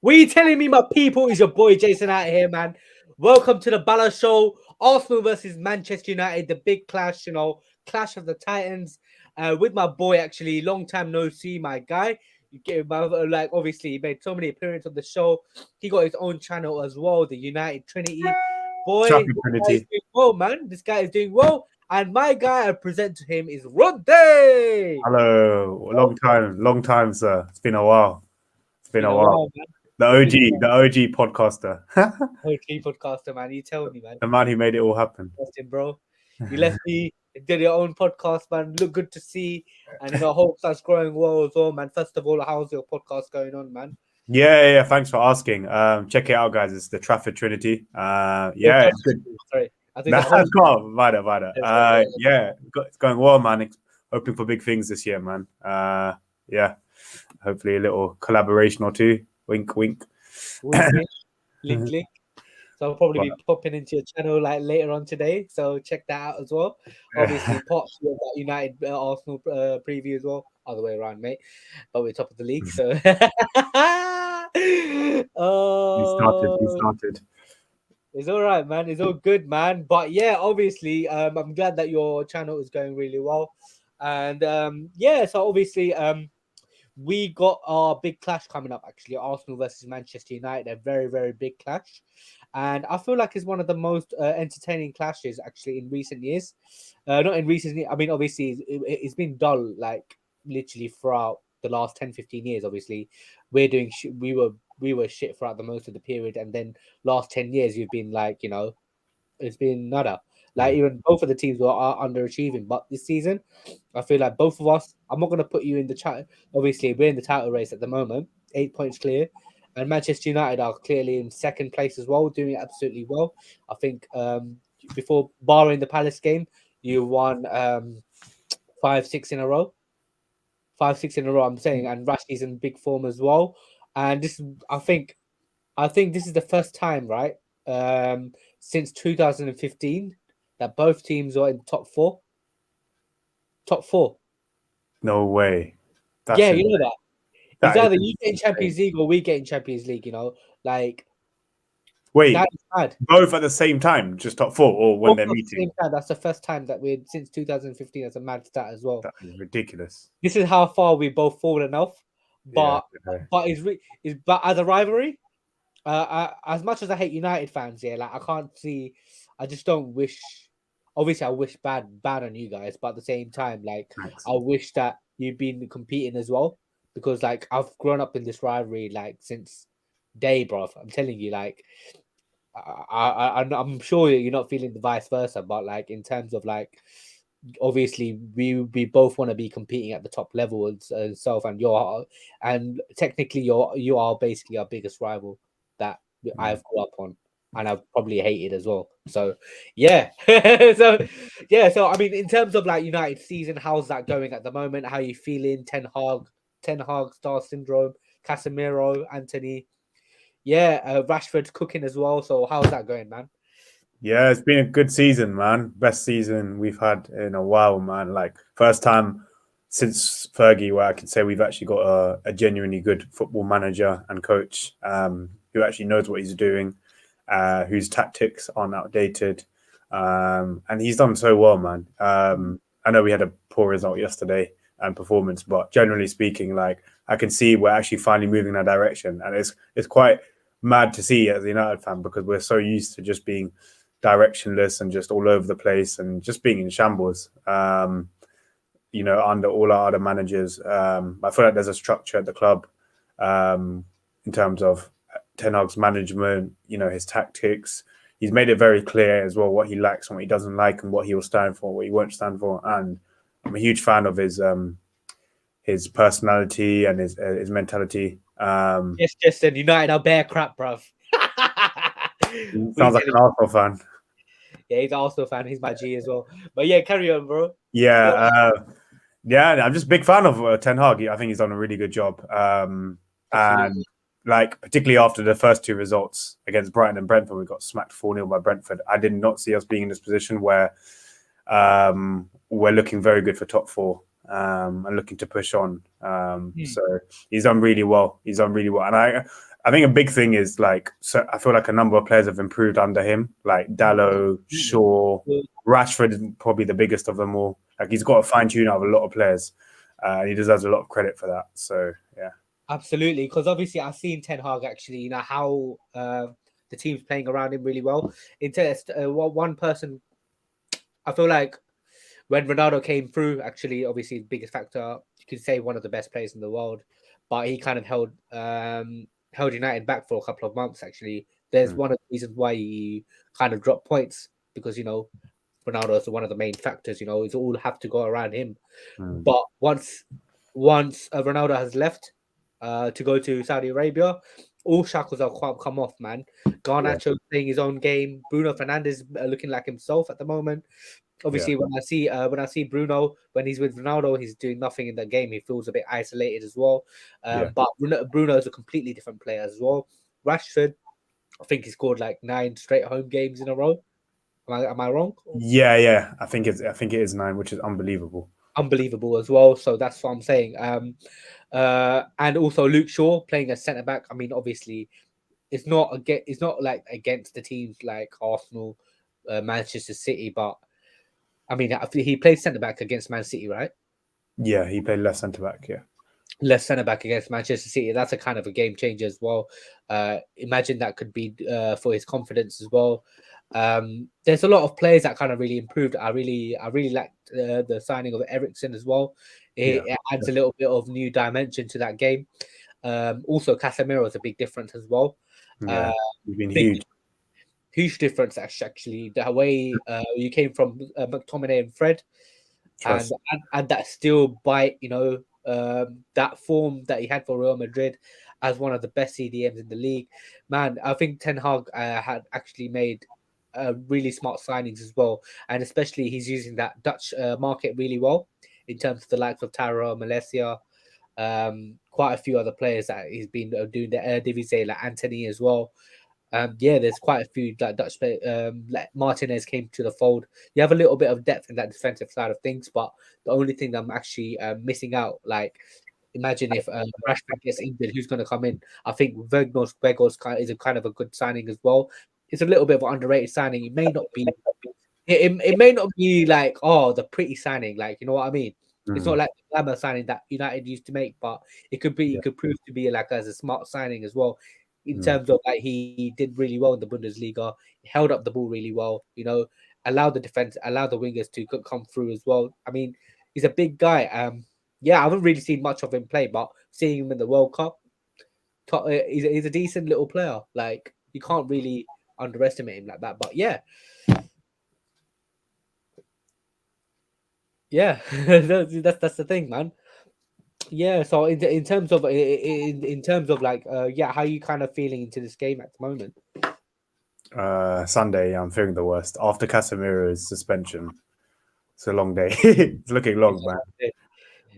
What are you telling me, my people? Is your boy Jason out here, man? Welcome to the Bala Show. Arsenal versus Manchester United, the big clash, clash of the Titans. With my boy, actually, long time no see, my guy. You get like obviously he made so many appearances on the show. He got his own channel as well, the United Trinity. Boy, Traffic this guy is Trinity. doing well, man. This guy is doing well. And my guy I present to him is Runthy. Hello, long time, sir. It's been a while. It's been Been a a while. while, man. The OG podcaster, Okay, podcaster, man. You tell me, man. the man who made it all happen. Justin, bro. You left me, did your own podcast, man. Look good to see. And hope that's growing well as well, man. First of all, how's your podcast going on, man? Yeah. Thanks for asking. Check it out, guys. It's the Trafford Trinity. Yeah, it's good. Sorry. I think That's the whole cool. Vada. Yeah, it's going well, man. Hoping for big things this year, man. Yeah, hopefully a little collaboration or two. Wink, wink. link. So I'll probably be popping into your channel like later on today. So check that out as well. Obviously, part of that United Arsenal preview as well. Other way around, mate. But we're top of the league, so He started. It's all right, man. It's all good, man. But yeah, obviously, I'm glad that your channel is going really well. And yeah, so obviously, we got our big clash coming up, actually. Arsenal versus Manchester United, a very, very big clash. And I feel like it's one of the most entertaining clashes, actually, in recent years. Not in recent years. I mean, obviously, it's been dull, like, literally throughout the last 10, 15 years, obviously. We were shit throughout the most of the period. And then last 10 years, you've been like, it's been nada. Like even both of the teams are underachieving, but this season, I feel like both of us. I'm not going to put you in the chat. Obviously, we're in the title race at the moment, 8 points clear, and Manchester United are clearly in second place as well, doing absolutely well. I think before barring the Palace game, you won 5-6 in a row. 5-6 in a row. I'm saying, and Rashid's in big form as well. And this, I think this is the first time, right? Since 2015 that both teams are in top four. Top four. No way. Yeah, you know that. It's That either is you get in Champions League or we get in Champions League, like wait, that is bad. both at the same time, just top four, or when Both they're at the meeting. same time. That's the first time that we're since 2015. That's a mad stat as well. That is ridiculous. This is how far we both fallen off. But Yeah. but but as a rivalry, as much as I hate United fans, yeah, like I can't see. I just don't wish. Obviously, I wish bad on you guys, but at the same time, like Thanks. I wish that you've been competing as well, because like I've grown up in this rivalry like since day, bro. I'm telling you, like I'm sure you're not feeling the vice versa, but like in terms of like obviously we both want to be competing at the top level and self, and technically you are basically our biggest rival that I've grew up on and I've probably hated as well. So yeah. So I mean, in terms of like United season, how's that going at the moment? How are you feeling? Ten Hag star syndrome, Casemiro, Anthony, Rashford's cooking as well. So how's that going, man? Yeah, it's been a good season, man. Best season we've had in a while, man. Like first time since Fergie where I can say we've actually got a genuinely good football manager and coach who actually knows what he's doing, whose tactics aren't outdated. And he's done so well, man. I know we had a poor result yesterday and performance, but generally speaking, like I can see we're actually finally moving in that direction. And it's quite mad to see as a United fan because we're so used to just being directionless and just all over the place and just being in shambles, under all our other managers. I feel like there's a structure at the club in terms of Ten Hag's management, his tactics. He's made it very clear as well what he likes and what he doesn't like and what he will stand for, what he won't stand for. And I'm a huge fan of his personality and his mentality. Yes, Justin, United are bear crap, bruv. Sounds like an Arsenal fan. Yeah, he's an Arsenal fan. He's my G as well. But yeah, carry on, bro. Yeah, I'm just a big fan of Ten Hag. I think he's done a really good job. And like particularly after the first two results against Brighton and Brentford, we got smacked 4-0 by Brentford. I did not see us being in this position where we're looking very good for top four and looking to push on. So he's done really well. And I think a big thing is like, so I feel like a number of players have improved under him, like Dallo, Shaw, Rashford is probably the biggest of them all. Like he's got a fine tune out of a lot of players. He deserves a lot of credit for that. So yeah, Absolutely, because obviously I've seen Ten Hag actually, how the team's playing around him really well. One person, I feel like when Ronaldo came through, actually, obviously the biggest factor, you could say one of the best players in the world, but he kind of held United back for a couple of months. Actually, there's one of the reasons why he kind of dropped points because Ronaldo is one of the main factors. It's all have to go around him. But once Ronaldo has left to go to Saudi Arabia, all shackles are come off, man. Garnacho playing his own game. Bruno Fernandes looking like himself at the moment. Obviously, when I see Bruno when he's with Ronaldo, he's doing nothing in the game. He feels a bit isolated as well. But Bruno is a completely different player as well. Rashford, I think he scored like 9 straight home games in a row. Am I wrong? yeah. I think it is 9, which is unbelievable. Unbelievable as well. So that's what I'm saying. And also Luke Shaw playing as centre back. I mean, obviously, it's not like against the teams like Arsenal, Manchester City, but I mean, he played centre back against Man City, right? Yeah, he played left centre back. Yeah, Left centre back against Manchester City. That's a kind of a game changer as well. Imagine that could be for his confidence as well. There's a lot of players that kind of really improved. I really liked the signing of Ericsson as well. It adds a little bit of new dimension to that game. Also, Casemiro is a big difference as well. yeah, he's been Big huge. huge difference actually. The way you came from McTominay and Fred, and, Trust. and that still bite, that form that he had for Real Madrid as one of the best CDMs in the league. Man, I think Ten Hag had actually made really smart signings as well, and especially he's using that Dutch market really well in terms of the likes of Taro, Malaysia, quite a few other players that he's been doing the Eredivisie, like Anthony as well. Yeah, there's quite a few like Dutch players. Like Martinez came to the fold. You have a little bit of depth in that defensive side of things, but the only thing that I'm actually missing out, like, imagine if Rashford gets injured, who's going to come in? I think Vegos is a kind of a good signing as well. It's a little bit of an underrated signing. It may not be like, oh, the pretty signing, like, you know what I mean. It's not like the glamour signing that United used to make, but it could prove to be like as a smart signing as well, in terms of like he did really well in the Bundesliga, he held up the ball really well, allowed the wingers to come through as well. I mean, he's a big guy. Yeah, I haven't really seen much of him play, but seeing him in the World Cup, he's a decent little player. Like, you can't really underestimate him like that. But yeah, that's the thing, man. Yeah, so in terms of like yeah, how are you kind of feeling into this game at the moment? Sunday, I'm feeling the worst after Casemiro's suspension. It's a long day. It's looking long, man.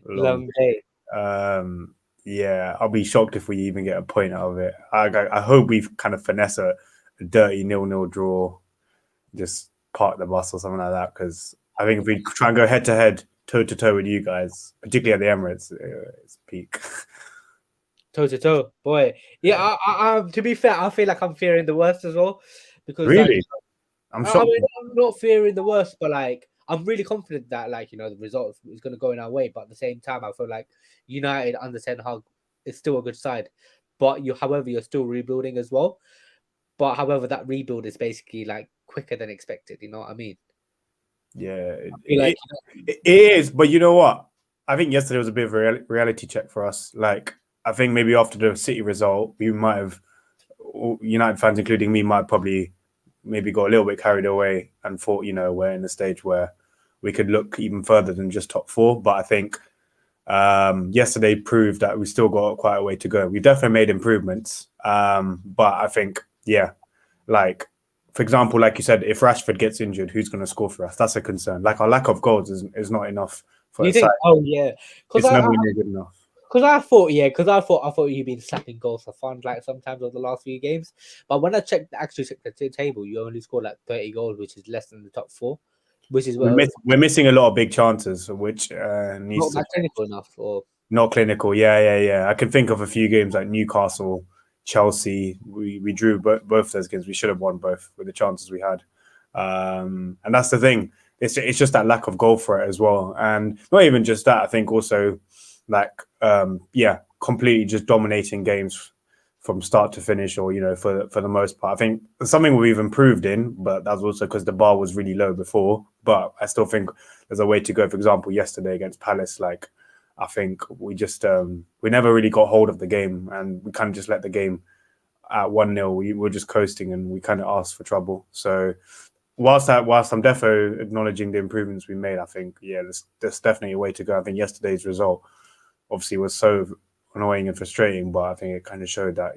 Long. Long day. Yeah, I'll be shocked if we even get a point out of it. I hope we've kind of finesse a dirty 0-0 draw, just park the bus or something like that. Because I think if we try and go head to head, toe to toe with you guys, particularly at the Emirates, it's peak. Toe to toe, boy. Yeah, to be fair, I feel like I'm fearing the worst as well, because like, Really, I'm I shocked. mean, I'm not fearing the worst, but like I'm really confident that like the result is going to go in our way. But at the same time, I feel like United under Ten Hag is still a good side, but however, you're still rebuilding as well. But however, that rebuild is basically like quicker than expected. You know what I mean? Yeah, I feel like it is. But you know what? I think yesterday was a bit of a reality check for us. Like, I think maybe after the City result, we might have, United fans, including me, might probably maybe got a little bit carried away and thought, we're in a stage where we could look even further than just top 4. But I think yesterday proved that we still got quite a way to go. We definitely made improvements. But I think, yeah, like, for example, like you said, if Rashford gets injured, who's going to score for us? That's a concern. Like, our lack of goals is not enough for you a side. think, oh yeah, because It's nowhere near good enough. I thought you've been slapping goals for fun like sometimes over the llast few games. But when I actually checked the table, you only scored like 30 goals, which is less than the top 4, which is We're missing a lot of big chances, which needs not to that clinical enough. Or not clinical. Yeah. I can think of a few games like Newcastle, Chelsea. We drew both those games. We should have won both with the chances we had. And that's the thing. It's just that lack of goal threat as well, and not even just that. I think also like completely just dominating games from start to finish, or for the most part. I think something we've improved in, but that's also because the bar was really low before. But I still think there's a way to go. For example, yesterday against Palace, like I think we just we never really got hold of the game, and we kind of just let the game at 1-0. We were just coasting, and we kind of asked for trouble. So whilst I'm defo acknowledging the improvements we made, I think there's definitely a way to go. I think yesterday's result obviously was so annoying and frustrating, but I think it kind of showed that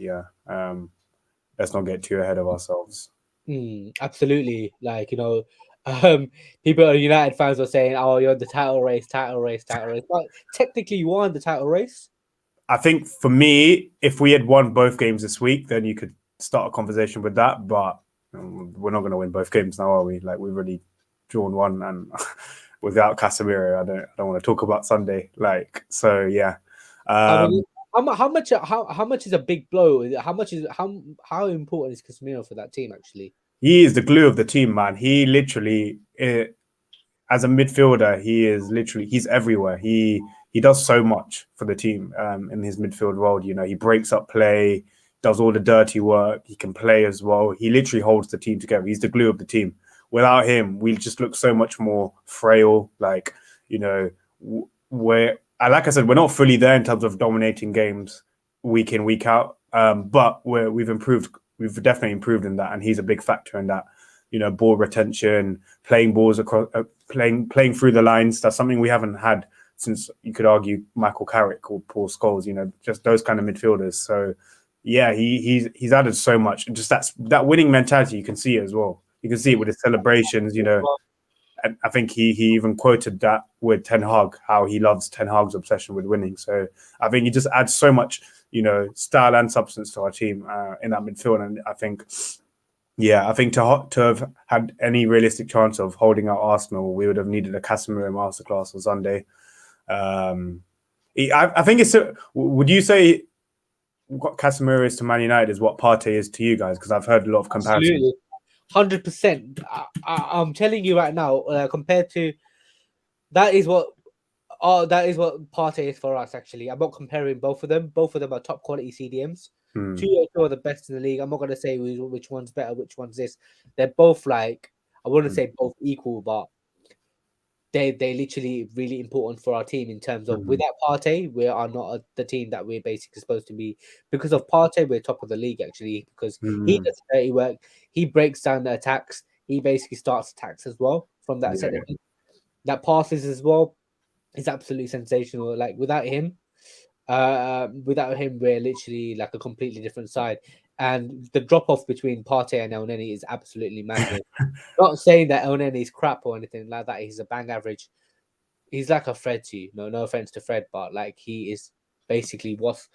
let's not get too ahead of ourselves. Absolutely. Like, people, United fans are saying, "Oh, you're in the title race, title race, title race." But technically, you won the title race. I think for me, if we had won both games this week, then you could start a conversation with that. But we're not going to win both games now, are we? Like we've already drawn one, and without Casemiro, I don't want to talk about Sunday. Like so, yeah. I mean, how much is a big blow? How important is Casemiro for that team? Actually, He is the glue of the team, man. He literally, as a midfielder, he's everywhere. He does so much for the team in his midfield role. He breaks up play, does all the dirty work. He can play as well. He literally holds the team together. He's the glue of the team. Without him, we just look so much more frail. Like like I said, we're not fully there in terms of dominating games week in, week out. But we've improved. We've definitely improved in that, and he's a big factor in that. Ball retention, playing balls across, playing through the lines. That's something we haven't had since, you could argue, Michael Carrick or Paul Scholes. Just those kind of midfielders. So yeah, he's added so much. And just that winning mentality, you can see it as well. You can see it with his celebrations. And I think he even quoted that with Ten Hag, how he loves Ten Hag's obsession with winning. So I think he just adds so much, style and substance to our team in that midfield. And I think to have had any realistic chance of holding out Arsenal, we would have needed a Casemiro masterclass on Sunday. I think it's. Would you say what Casemiro is to Man United is what Partey is to you guys? Because I've heard a lot of comparisons. 100%. I'm telling you right now, compared to that is what Partey is for us. Actually, I'm not comparing both of them. Both of them are top quality CDMs. Two are the best in the league. I'm not gonna say which one's better, which one's this. They're both like, I wouldn't say both equal, but they literally really important for our team in terms of without Partey, we are not the team that we're basically supposed to be. Because of Partey, we're top of the league actually, because he does dirty work. He breaks down the attacks. He basically starts attacks as well from that set. That passes as well is absolutely sensational. Like without him, we're literally like a completely different side. And the drop off between Partey and Elneny is absolutely massive. Not saying that Elneny is crap or anything like that. He's a bang average. He's like a Fred to you. No offense to Fred, but like he is basically what's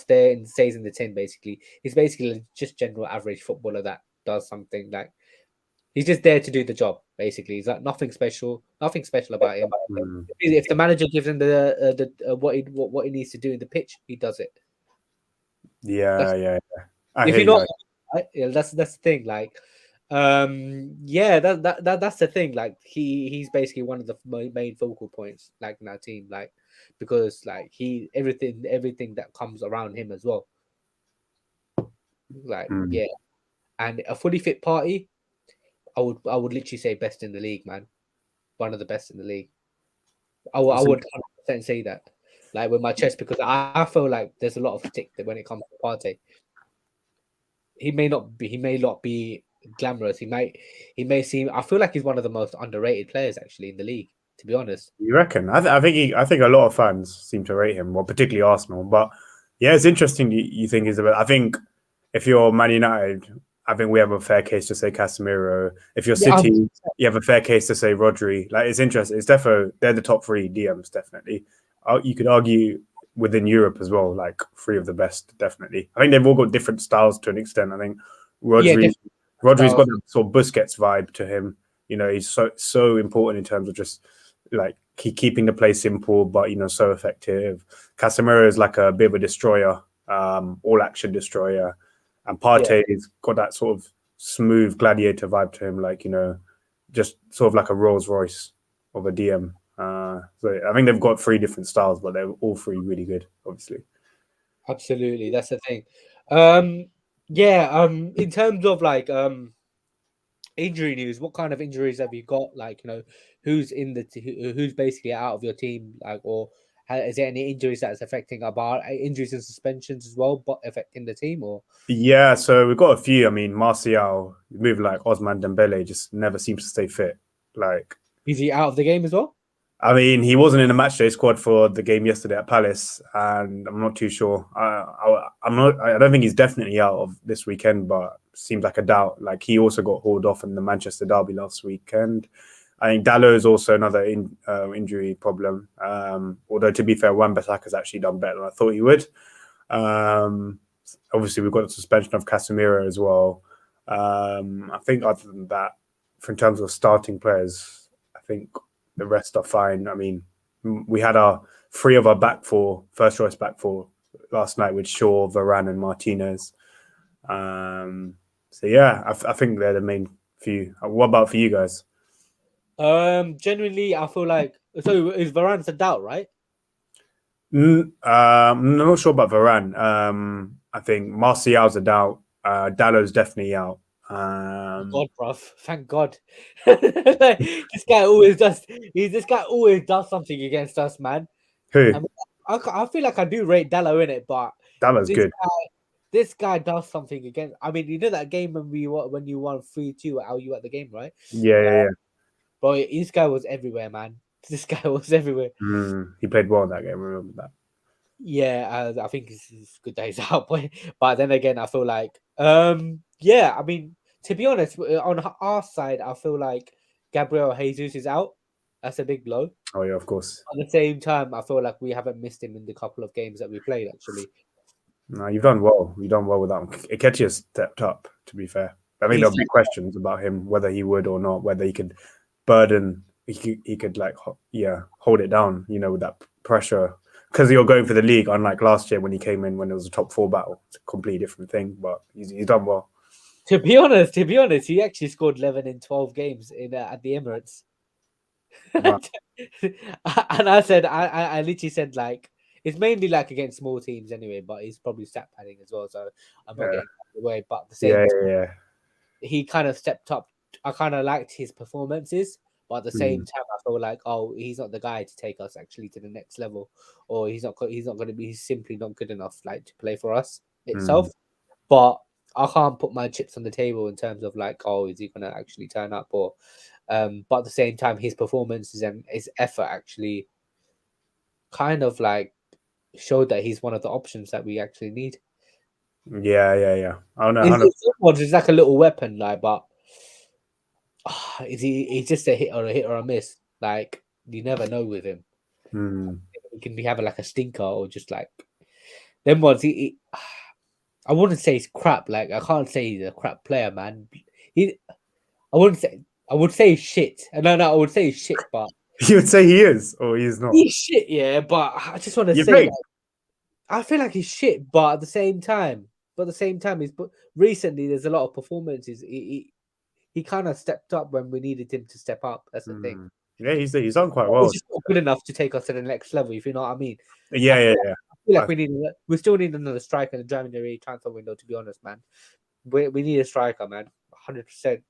there and stays in the tin. Basically, he's basically just general average footballer that does something like. He's just there to do the job. Basically, he's like nothing special about him. If the manager gives him what he needs to do in the pitch, he does it. Yeah. I If hear you know, that's the thing. Like, that's the thing. Like, he's basically one of the main focal points, like in our team. Like, because like everything that comes around him as well. Like, and a fully fit Party, I would literally say best in the league, man. One of the best in the league. I would 100% say that, like with my chest, because I feel like there's a lot of stick that when it comes to Partey. He may not be glamorous. He may seem. I feel like he's one of the most underrated players actually in the league. To be honest, you reckon? I think a lot of fans seem to rate him, well, particularly Arsenal. But yeah, it's interesting. You think he's I think if you're Man United, I think we have a fair case to say Casemiro. If you're City, you have a fair case to say Rodri. Like it's interesting. It's definitely they're the top three DMs. Definitely, you could argue within Europe as well. Like three of the best. Definitely, I think they've all got different styles to an extent. I think Rodri's got that sort of Busquets vibe to him. He's so important in terms of just like keeping the play simple, but so effective. Casemiro is like a bit of a destroyer. all action destroyer, and Yeah, Partey's got that sort of smooth gladiator vibe to him, like just sort of like a Rolls Royce of a DM. So I think they've got three different styles, but they're all three really good, obviously. absolutely. That's the thing. Um, yeah. In terms of like injury news, what kind of injuries have you got? Like, who's in who's basically out of your team? Like, or is there any injuries that's affecting our bar injuries and suspensions as well, but affecting the team? Or Yeah, so we've got a few. I mean, Martial, moving like Osman Dembele, just never seems to stay fit. Like, is he out of the game as well? I mean, he wasn't in the matchday squad for the game yesterday at Palace, and I'm not too sure. I'm not. I don't think he's definitely out of this weekend, but seems like a doubt. Like he also got hauled off in the Manchester derby last weekend. I think Dallo is also another injury problem. Although to be fair, Wan-Bissaka's actually done better than I thought he would. Um, Obviously, we've got the suspension of Casemiro as well. I think other than that, for in terms of starting players, I think the rest are fine. I mean, we had our three of our back four, first choice back four last night with Shaw, Varane, and Martinez. So yeah, I think they're the main few. What about for you guys? Generally, I feel like so is Varane's a doubt, right? I'm not sure about Varane. I think Martial's a doubt. Dallo's definitely out. God, bruv. Thank God. Like, this guy always does something against us, man. I Who? mean, I feel like I do rate Dallo in it, but Dallo's this good. this guy does something against. I mean, you know that game when you won 3-2 at you at the game, right? Yeah, yeah, yeah. Bro, this guy was everywhere, man. This guy was everywhere. He played well in that game. I remember that. Yeah, I think it's good that he's out, but then again, I feel like, yeah, I mean, to be honest, on our side, I feel like Gabriel Jesus is out. That's a big blow. Oh yeah, of course. At the same time, I feel like we haven't missed him in the couple of games that we played, actually. No, you've done well. You've done well with that one. Ikechi has stepped up. To be fair, I think He's there'll be questions about him whether he would or not, whether he could burden, he could like hold it down. With that pressure because you're going for the league. Unlike last year when he came in when it was a top four battle, it's a completely different thing. But he's done well. to be honest, he actually scored 11 in 12 games in at the Emirates. Wow. And I literally said like it's mainly like against small teams anyway, but he's probably stat padding as well, so I'm not Yeah, getting carried away. But at the yeah, same time, yeah, yeah. he kind of stepped up. I kind of liked his performances, but at the same Mm, time, I feel like he's not the guy to take us actually to the next level, or he's not going to be. He's simply not good enough like to play for us itself. mm. But I can't put my chips on the table in terms of like, is he going to actually turn up or but at the same time, his performances and his effort actually kind of like showed that he's one of the options that we actually need. Yeah, yeah, yeah. I don't know. It's like a little weapon, like, but is he's just a hit or a miss. Like you never know with him. Mm. He can be having like a stinker or just like them ones. I wouldn't say he's crap. Like I can't say he's a crap player, man. He, I wouldn't say. I would say he's shit. No, I would say he's shit, but You would say he is, or he is not. he's shit. Yeah, but I just want to You say like think? I feel like he's shit, but at the same time, he's but recently there's a lot of performances. He kind of stepped up when we needed him to step up. That's the thing. Yeah, he's done quite He's well. just not good enough to take us to the next level. If you know what I mean. Yeah, yeah, yeah. I feel like I, we still need another striker in the January transfer window. To be honest, man, we need a striker, man, 100%.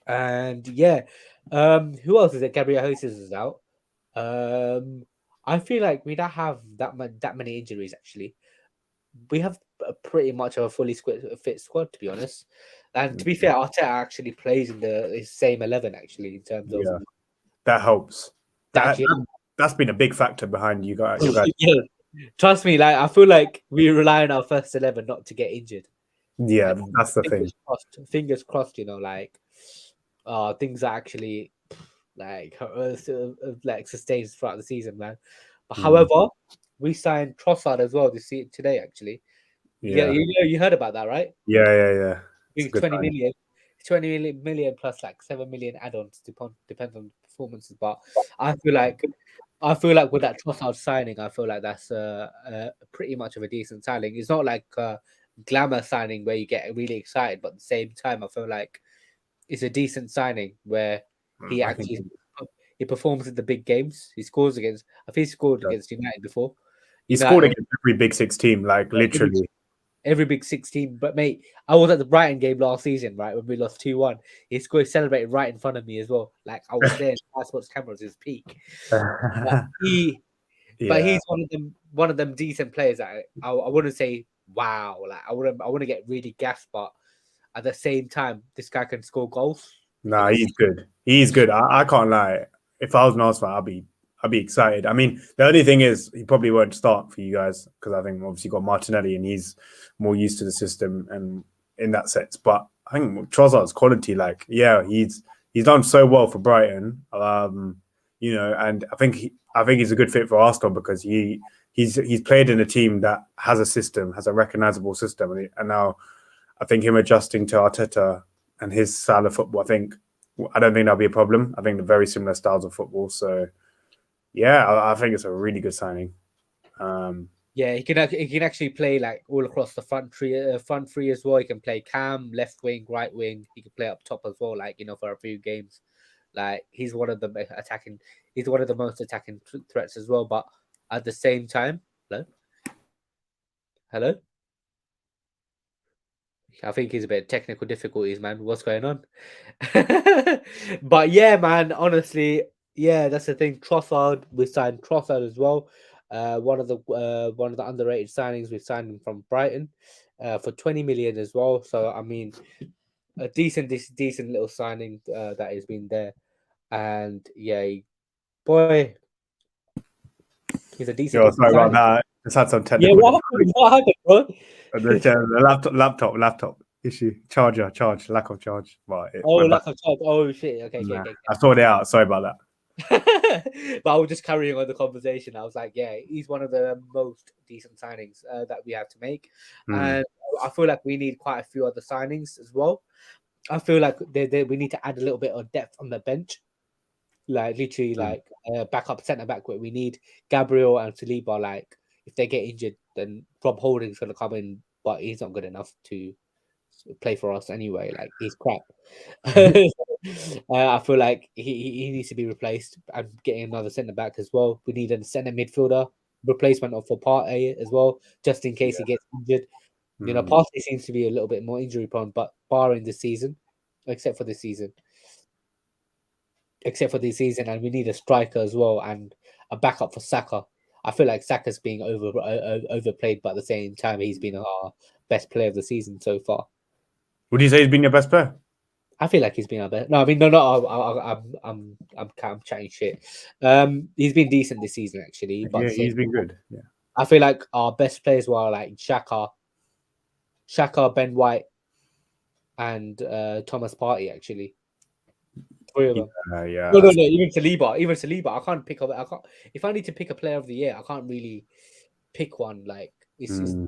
And yeah, who else is it? Gabriel Jesus is out. Um, I feel like we don't have that many injuries actually. We have pretty much of a fully fit squad, to be honest. And to be fair, Arteta actually plays in the same 11 actually in terms of yeah, that helps. that. That's been a big factor behind you guys. You guys. Yeah. Trust me, like I feel like we rely on our first 11 not to get injured. Yeah, And that's the thing. fingers crossed, like things are actually like sustained throughout the season, man. But Mm, however, we signed Trossard as well today actually. yeah, You heard about that, right? yeah, yeah, yeah. It's a Being good 20 sign. million, 20 million plus like 7 million add-ons depends on performances. But I feel like I feel like with that Trossard signing, I feel like that's pretty much of a decent signing. It's not like a glamour signing where you get really excited, but at the same time, I feel like it's a decent signing where he I think actually he performs in the big games. He scores against. I think he scored yeah. against United before. He scored United, against every Big Six team, like every, literally. every big 16. But mate, I was at the Brighton game last season, right, when we lost 2-1. He scored, celebrated right in front of me as well. Like I was there. Passport's cameras his peak. But he but Yeah. he's one of them decent players that I wouldn't say wow, like I wouldn't get really gassed, but at the same time, this guy can score goals. He can Nah, he's assist. good. He's good. I can't lie. If I was an Arsenal fan, I'd be excited. I mean, the only thing is he probably won't start for you guys because I think obviously you got Martinelli and he's more used to the system and in that sense. But I think Trossard's quality, like, yeah, he's done so well for Brighton. You know, and I think he's a good fit for Arsenal because he's played in a team that has a system, has a recognizable system, and now I think him adjusting to Arteta and his style of football, I don't think that'll be a problem. I think they're very similar styles of football. So yeah, I think it's a really good signing. Yeah, he can actually play like all across the front three as well. He can play cam, left wing, right wing. He can play up top as well, like for a few games. Like he's one of the attacking. He's one of the most attacking threats as well. But at the same time, hello, hello. I think he's a bit of technical difficulties, man. What's going on? But yeah, man. Honestly, yeah, that's the thing. Trossard, we signed Trossard as well. One of the underrated signings. We signed him from Brighton, for 20 million as well. So I mean, a decent little signing that has been there. And yeah, boy, he's a Yo, decent sorry about signing. that. Just had some Yeah, technical what happened? What happened, bro? the laptop issue, charge, lack of charge. But Oh, we're back. lack of charge. Oh shit. Okay, okay, Nah, okay. I sorted it out. Sorry about that. But I was just carrying on the conversation. I was like, yeah, he's one of the most decent signings that we have to make. Mm, And I feel like we need quite a few other signings as well. I feel like we need to add a little bit of depth on the bench. Like literally mm. like backup centre back where we need Gabriel and Saliba. Like if they get injured, then Rob Holding's gonna come in, but he's not good enough to play for us anyway. Like he's crap. I feel like he needs to be replaced. I'm getting another centre back as well. We need a centre midfielder replacement for Partey as well, just in case he Yeah. gets injured. Mm. Partey seems to be a little bit more injury prone, but barring this season, except for this season, and we need a striker as well and a backup for Saka. I feel like Saka's being overplayed, but at the same time, he's been our best player of the season so far. Would you say he's been your best player? I feel like he's been our best. No, I mean, no, no. I'm chatting shit. He's been decent this season actually, but Yeah, he's been good. Yeah. I feel like our best players were like Shaka, Ben White, and Thomas Partey. Actually, three of them. No, Yeah. no, no. Even Saliba. Even Saliba. I can't pick up. I can't. If I need to pick a player of the year, I can't really pick one. Like, Mm,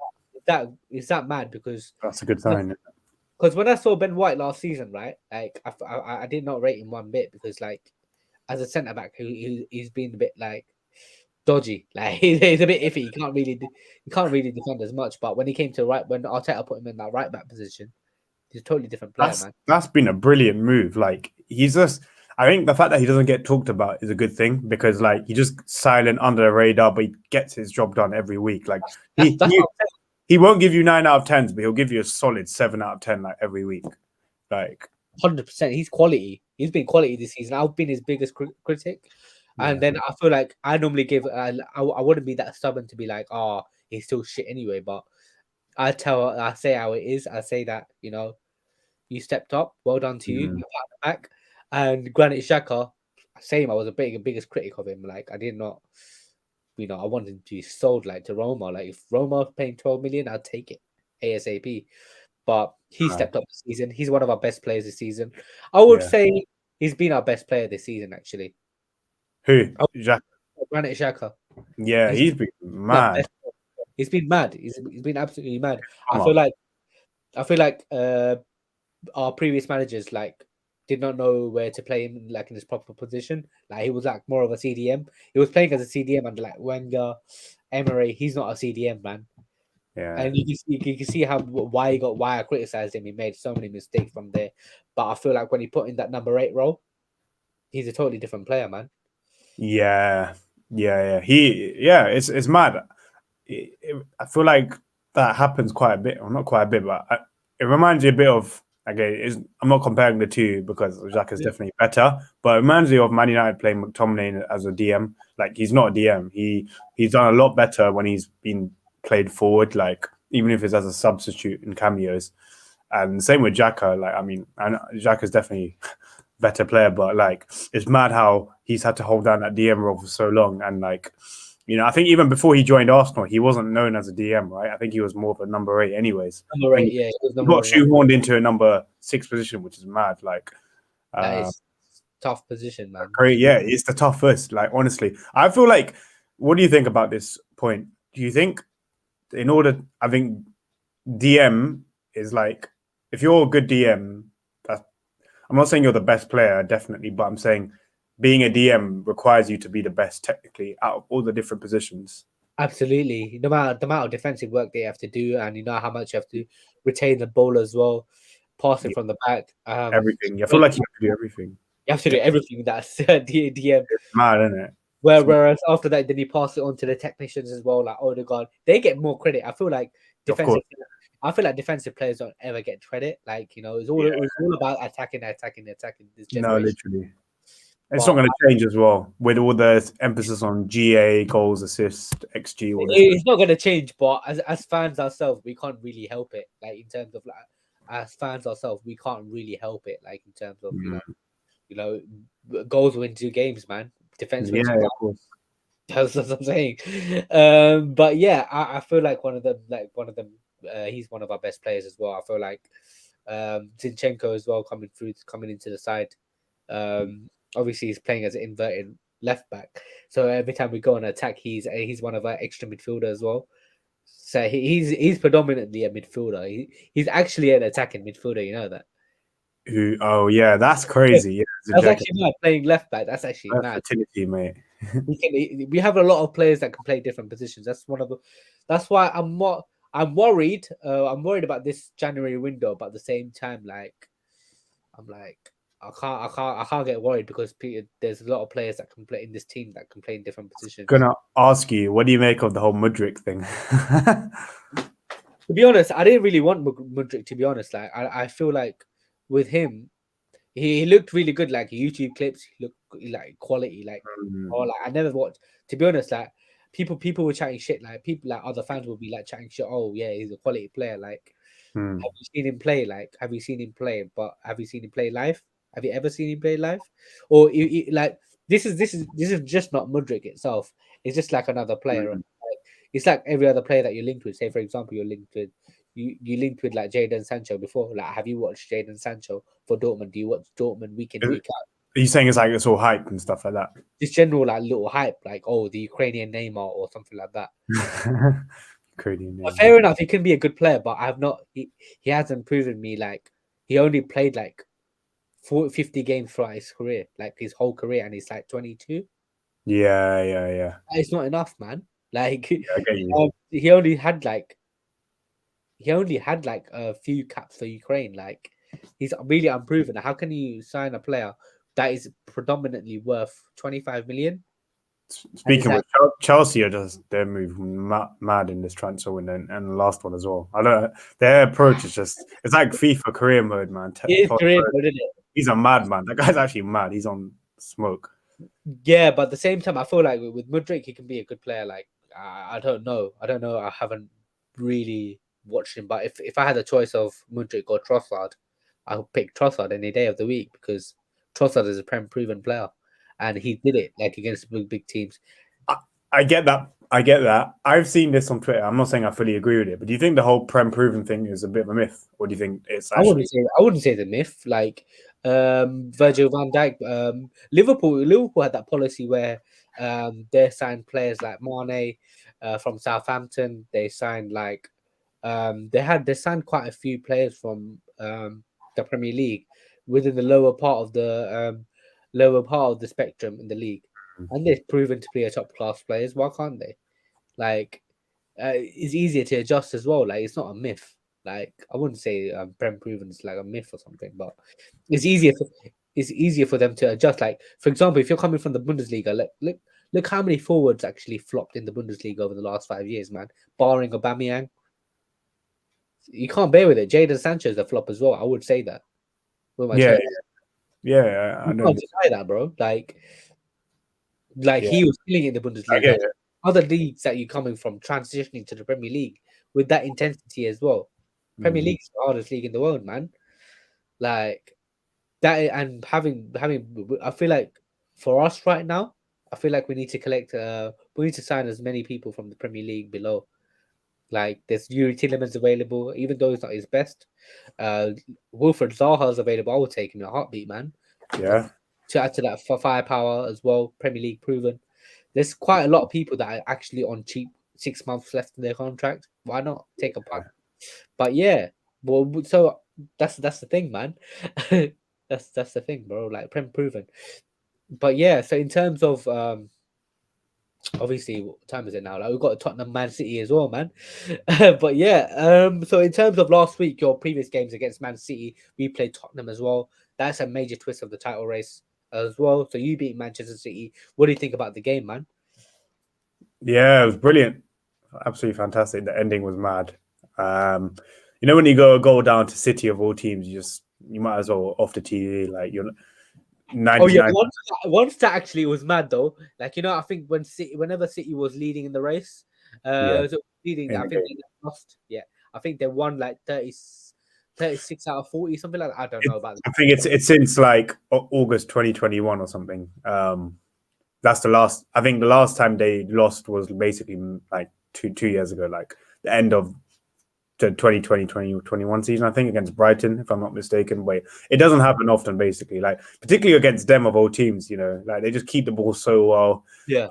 is that mad? Because that's a good sign. when I saw Ben White last season, right? Like, I did not rate him one bit because, like, as a centre back, he's been a bit like dodgy. Like, he's a bit iffy. He can't really defend as much. But when he came to when Arteta put him in that right back position, he's a totally different player, man. That's been a brilliant move. Like he's just, I think the fact that he doesn't get talked about is a good thing because like he just silent under the radar, but he gets his job done every week. Like That's what I'm he won't give you 9 out of 10s, but he'll give you a solid 7 out of 10 like every week. Like 100%. He's quality. He's been quality this season. I've been his biggest critic, and yeah, then I feel like I normally give. I wouldn't be that stubborn to be like, oh, he's still shit anyway. But I say how it is. I say that you stepped up. Well done to you. mm, You pat the back. And Granit Xhaka, same. I was a biggest critic of him. Like I did not. I wanted him to be sold like to Roma. Like if Roma paying 12 million, I'd take it ASAP. But he right, stepped up this season. He's one of our best players this season. I would yeah. say he's been our best player this season, actually. Who? Oh, Jack? Granit Xhaka. Yeah, He's he's been been our mad. best. He's been mad. He's been absolutely mad. I Come feel up. like I feel like our previous managers like did not know where to play him like in his proper position. Like he was like more of a CDM. He was playing as a CDM under like Wenger, Emery. He's not a CDM, man. Yeah. And you can see how why I criticized him. He made so many mistakes from there, but I feel like when he put in that number 8 role, he's a totally different player, man. Yeah. Yeah. Yeah. It's mad. I feel like that happens quite a bit, or not quite a bit, but it reminds you a bit of. Again, I'm not comparing the two because Xhaka is Yeah. definitely better, but it reminds me of Man United playing McTominay as a DM. Like he's not a DM. He's done a lot better when he's been played forward. Like even if it's as a substitute in cameos, and same with Xhaka. Like I mean, Xhaka is definitely better player, but like it's mad how he's had to hold down that DM role for so long, and like I think even before he joined Arsenal, he wasn't known as a DM, right? I think he was more of a number 8, anyways. Number I think eight, yeah, he was he number got one. shoehorned into a number 6 position, which is mad. Like, That uh, is tough position, man. great, To be yeah, it's the toughest. Like, honestly, I feel like. What do you think about this point? Do you think, I think DM is like, if you're a good DM, that I'm not saying you're the best player, definitely, but I'm saying being a DM requires you to be the best technically out of all the different positions. absolutely. No matter the amount of defensive work they have to do, and you know how much you have to retain the ball as well, passing Yeah, from the back. everything. I feel But like you have to do everything. you have to Yeah, do everything that's DM. it's mad, isn't it? It's mad. Whereas after that, then you pass it on to the technicians as well. Like, oh my god, they get more credit. I feel like Of defensive. course. I feel like defensive players don't ever get credit. Like Yeah. it's all about attacking this No, generation. literally. It's not But going to change as well with all the emphasis on GA, goals, assist, XG, all this. it's not going to change. But as fans ourselves, we can't really help it. Like in terms of like as fans ourselves, we can't really help it. Like in terms of Mm. you know, goals win 2 games, man. Defense wins Yeah, you of one. course. That's what I'm saying. But yeah, I feel like one of them, he's one of our best players as well. I feel like Zinchenko as well coming into the side. Obviously, he's playing as an inverted left back, so every time we go on attack, he's one of our extra midfielder as well. So he's predominantly a midfielder. He's actually an attacking midfielder. You know that. Oh, yeah, that's Yeah, crazy. Yeah, that's Zinchenko. actually mad playing left back. That's actually mad. Versatility, mate. We have a lot of players that can play different positions. That's one of the. That's why I'm worried. I'm worried about this January window, but at the same time, like I'm like I can't get worried because there's a lot of players that can play in this team that can play in different positions. Gonna ask you, what do you make of the whole Mudryk thing? To be honest, I didn't really want Mudryk. To be honest, like I feel like with him, he looked really good. Like YouTube clips, he looked like quality. Like or like I never watched. To be honest, like people were chatting shit. Like people like other fans would be like chatting shit. Oh yeah, he's a quality player. Like Mm. have you seen him play? Like have you seen him play? But have you seen him play live? Have you ever seen him play live? Or like this is just not Mudryk itself. It's just like another player. Mm. It's like every other player that you're linked with. Say, for example, you linked with like Jadon Sancho before. Like, have you watched Jadon Sancho for Dortmund? Do you watch Dortmund week in Are week out? you saying it's like it's all hype and stuff like that? Just general like little hype, like oh the Ukrainian Neymar or something like that. Creating But name. fair enough, he can be a good player, but I've not. He hasn't proven me like he only played like 50 games throughout his career, like his whole career, and he's like 22. Yeah. It's not enough, man. Like Yeah, I get you. he only had like a few caps for Ukraine. Like he's really unproven. How can you sign a player that is predominantly worth 25 million? And it's Speaking like with Chelsea, are just they're moving mad in this transfer window and the last one as well. I don't know. Their approach is just it's like FIFA career mode, man. it is career mode, isn't it? He's a madman. That guy's actually mad. He's on smoke. Yeah, but at the same time, I feel like with Mudryk, he can be a good player. Like I don't know. I don't know. I haven't really watched him, but if I had a choice of Mudryk or Trossard, I would pick Trossard any day of the week because Trossard is a proven player, and he did it like against big teams. I, I get that. I get that. I've seen this on Twitter. I'm not saying I fully agree with it, but do you think the whole Prem proven thing is a bit of a myth, or do you think it's actually? I wouldn't say the myth. Like Virgil van Dijk, Liverpool had that policy where they signed players like Mane from Southampton. They signed they signed quite a few players from the Premier League within the lower part of the spectrum in the league, and they've proven to be a top class players. Why can't they? Like, it's easier to adjust as well. Like, it's not a myth. Like, I wouldn't say Prem proven is like a myth or something, but it's easier. It's easier for them to adjust. Like, for example, if you're coming from the Bundesliga, look how many forwards actually flopped in the Bundesliga over the last 5 years, man. Barring Aubameyang, you can't bear with it. Jadon Sancho is a flop as well. I would say that with my Yeah, chest. yeah, I You know. can't deny that, bro. Like Yeah, he was killing it in the I get Bundesliga. it. Other leagues that you're coming from transitioning to the Premier League with that intensity as well. Premier Mm. League is the hardest league in the world, man. Like that, and having, I feel like for us right now, I feel like we need to collect. We need to sign as many people from the Premier League below. Like there's Yuri Tillemans available, even though it's not his best. Uh, Wilfred Zaha is available. I would take him in a heartbeat, man. Yeah, To add to that for firepower as well, Premier League proven. There's quite a lot of people that are actually on cheap 6 months left in their contract. Why not take a punt? But yeah, well, so that's the thing, man. That's the thing, bro. Like Prem proven. But yeah, so in terms of obviously what time is it now? Like we've got Tottenham Man City as well, man. But yeah, so in terms of last week, your previous games against Man City, we played Tottenham as well. That's a major twist of the title race as well. So you beat Manchester City. What do you think about the game, man? yeah, it was brilliant. Absolutely fantastic. The ending was mad. You know, when you go a goal down to City of all teams, you might as well off the TV. Like you're Oh yeah, 99. once that actually was mad though. Like I think whenever City was leading in the race, Yeah, so leading, in I the think game. they lost. Yeah, I think they won like 36 out of 40, something like that. I don't It, know about I think it's since like August 2021 or something. That's the last. I think the last time they lost was basically like two years ago, like the end of the 2020-2021 season, I think, against Brighton, if I'm not mistaken. Wait, it doesn't happen often, basically. Like particularly against them of all teams, you know, like they just keep the ball so well. yeah.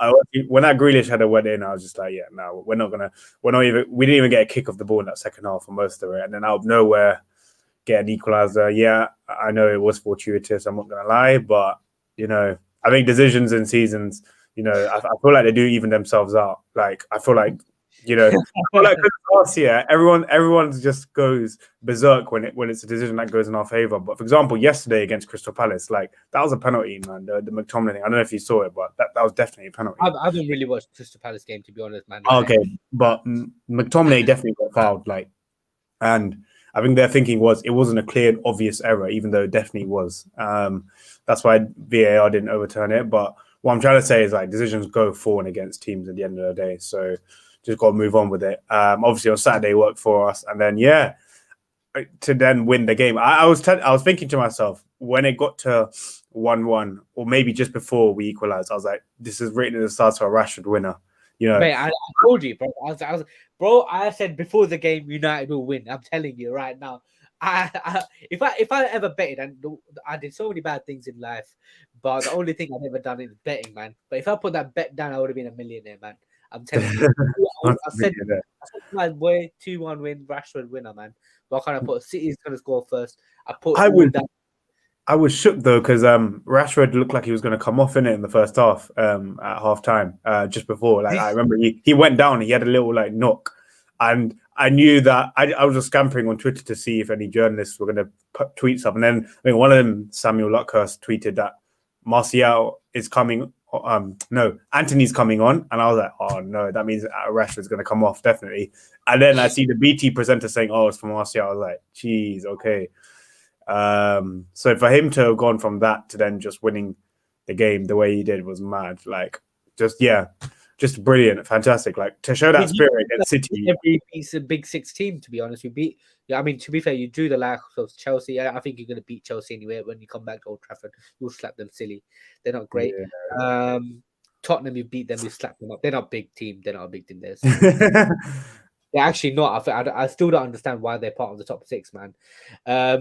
When that Grealish header went in, I was just like, yeah, no, we didn't even get a kick of the ball in that second half for most of it, and then out of nowhere, get an equaliser. Yeah, I know it was fortuitous. I'm not gonna lie, but you know, I think decisions in seasons, you know, I feel like they do even themselves out. Like I feel like, you know, I feel like last year, everyone just goes berserk when it's a decision that goes in our favor. But for example, yesterday against Crystal Palace, like that was a penalty, man. The McTominay thing. I don't know if you saw it, but that was definitely a penalty. I haven't really watched Crystal Palace game to be honest, man. Like, Okay, but McTominay definitely got fouled. Like, and I think their thinking was it wasn't a clear and obvious error, even though it definitely was. That's why VAR didn't overturn it. But what I'm trying to say is like decisions go for and against teams at the end of the day. So just got to move on with it. Obviously on Saturday worked for us, and then yeah, to then win the game. I was thinking to myself when it got to 1-1, or maybe just before we equalized, I was like, this is written in the stars for a Rashford winner. You know, mate, I told you, bro. Bro, I said before the game, United will win. I'm telling you right now. If I ever betted, and I did so many bad things in life, but the only thing I've ever done is betting, man. But if I put that bet down, I would have been a millionaire, man. I'm telling you. I said to my boy 2-1 win, Rashford winner, man. What can I put? City's gonna score first. I put I all would that. I was shook though because Rashford looked like he was going to come off in it in the first half at half time just before. Like I remember he went down, he had a little like knock, and I knew that I was just scampering on Twitter to see if any journalists were going to put tweets up, and then I think one of them, Samuel Luckhurst, tweeted that Martial is coming. No, Anthony's coming on, and I was like, oh no, that means Rashford's going to come off definitely. And then I see the BT presenter saying, oh, it's for Martial. I was like, geez, okay. So for him to have gone from that to then just winning the game the way he did was mad. Like, just brilliant, fantastic. Like to show that spirit against City. Every piece of Big Six team, to be honest, we beat. Yeah, I mean, to be fair, you drew the likes of Chelsea. I think you're going to beat Chelsea anyway. When you come back to Old Trafford, you'll slap them silly. They're not great. Yeah. Tottenham, you beat them, you slap them up. They're not a big team. They're not a big team. They're actually not. I still don't understand why they're part of the top six, man.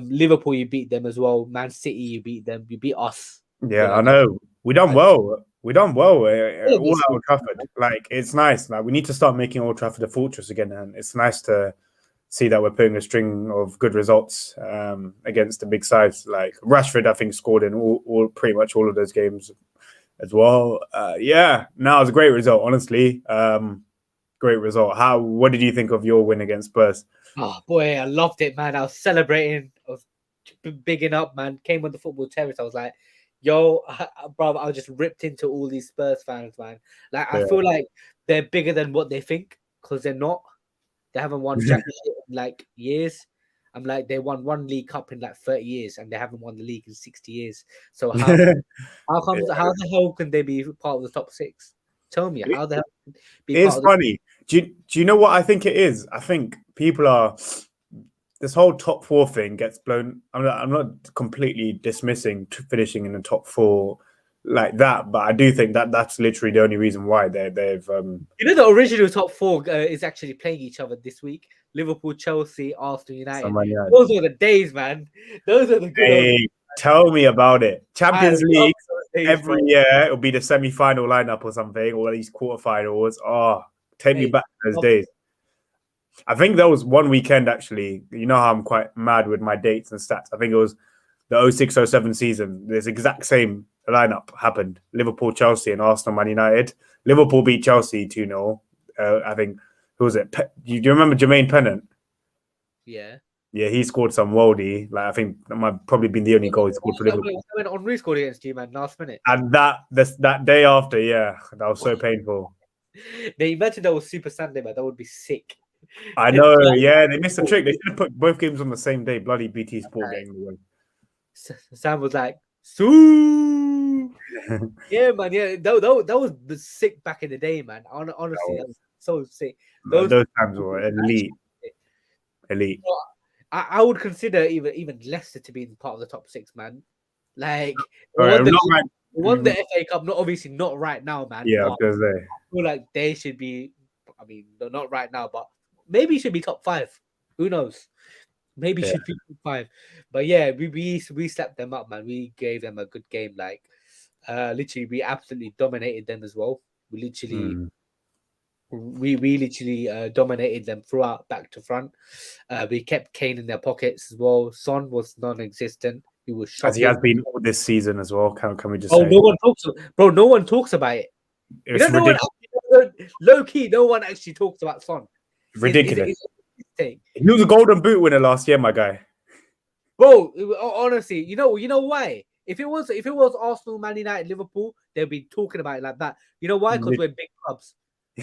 Liverpool, you beat them as well. Man City, you beat them. You beat us. Yeah, I know. We done well. We done well. All This at Old Trafford. Like it's nice. Like we need to start making Old Trafford a fortress again, and it's nice to see that we're putting a string of good results against the big sides. Like Rashford, I think scored in all pretty much all of those games as well. Yeah, no, it was a great result, honestly. Great result. What did you think of your win against Spurs? Oh boy, I loved it, man. I was celebrating. I was bigging up, man. Came on the football terrace. I was like, yo, bro, I was just ripped into all these Spurs fans, man. Like, I Yeah. feel like they're bigger than what they think because they're not. They haven't won jack shit in like years. I'm like, they won one League Cup in like 30 years and they haven't won the league in 60 years. So how the hell can they be part of the top six? Tell me, how the hell can they be part It's of the funny. Do you know what I think it is? I think people are this whole top four thing gets blown. I'm not completely dismissing finishing in the top four like that, but I do think that that's literally the only reason why they've You know, the original top four is actually playing each other this week. Liverpool, Chelsea, Arsenal, United. someone. Yeah. Those are the days, man. Those are the good old days. Hey, tell me about it. I Champions love League those days, every bro. year it'll be the semi-final lineup or something, or at least quarterfinals. Oh, take me Hey, back to those love days. I think there was one weekend actually. You know how I'm quite mad with my dates and stats. I think it was the 06-07 season. This exact same lineup happened. Liverpool, Chelsea, and Arsenal, Man United. Liverpool beat Chelsea 2-0. I think, who was it? Do you remember Jermaine Pennant? Yeah. Yeah, he scored some worldy. Like I think that might probably been the only goal he scored for Liverpool. When Henry scored against you, man, last minute. And that day after, yeah, that was so painful. Now, imagine that was Super Sunday, man. That would be sick. I know, yeah, they missed the trick. They should have put both games on the same day. Bloody BT Sport game. Sam was like, Sue. Yeah, man. Yeah, that was sick back in the day, man. Honestly, that was so sick. Those times were elite. Elite. I would consider even Leicester to be part of the top six, man. Like, Right, won the FA Cup, obviously not right now, man. Yeah, I but was gonna say. I feel like they should be. I mean, not right now, but maybe should be top five. Who knows? Maybe should be top five. But yeah, we slapped them up, man. We gave them a good game. Like, literally, we absolutely dominated them as well. We literally. We literally dominated them throughout, back to front. We kept Kane in their pockets as well. Son was non-existent. He was As he shocking. has been all this season as well. Can we just Oh, say? no one talks, bro. No one talks about it. It's No one actually, low key. No one actually talks about Son. ridiculous. Thing. He was a Golden Boot winner last year, my guy. Bro, honestly, you know why? If it was Arsenal, Man United, Liverpool, they'll be talking about it like that. You know why? Because we're big clubs.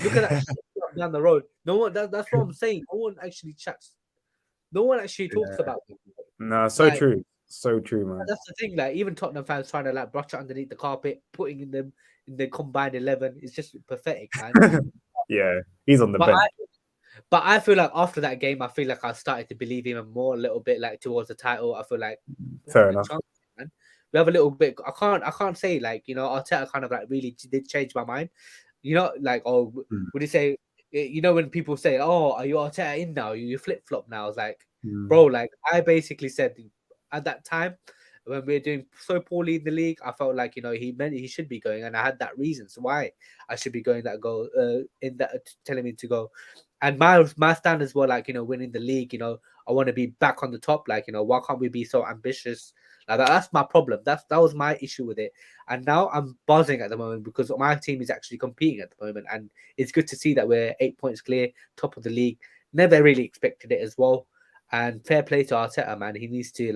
Look at that shit down the road. No one. That's what I'm saying. No one actually chats. No one actually talks about it. No, so Like, true. So true, man. that's the thing. Like, even Tottenham fans trying to like brush it underneath the carpet, putting in the combined 11. It's just pathetic, man. Yeah, he's on the bench. But I feel like after that game, I feel like I started to believe even more a little bit like towards the title. I feel like Fair enough. Chance, man. We have a little bit. I can't say like Arteta kind of like really did change my mind. Like would you say when people say, "Oh, are you Arteta in now? You flip flop now?" I was like, bro, like I basically said at that time when we were doing so poorly in the league, I felt like he should be going, and I had that reasons why I should be going that goal in that telling me to go. And my standards were like, winning the league. I want to be back on the top. Like, why can't we be so ambitious? Like that's my problem. That was my issue with it. And now I'm buzzing at the moment because my team is actually competing at the moment, and it's good to see that we're 8 points clear, top of the league. Never really expected it as well. And fair play to Arteta, man. He needs to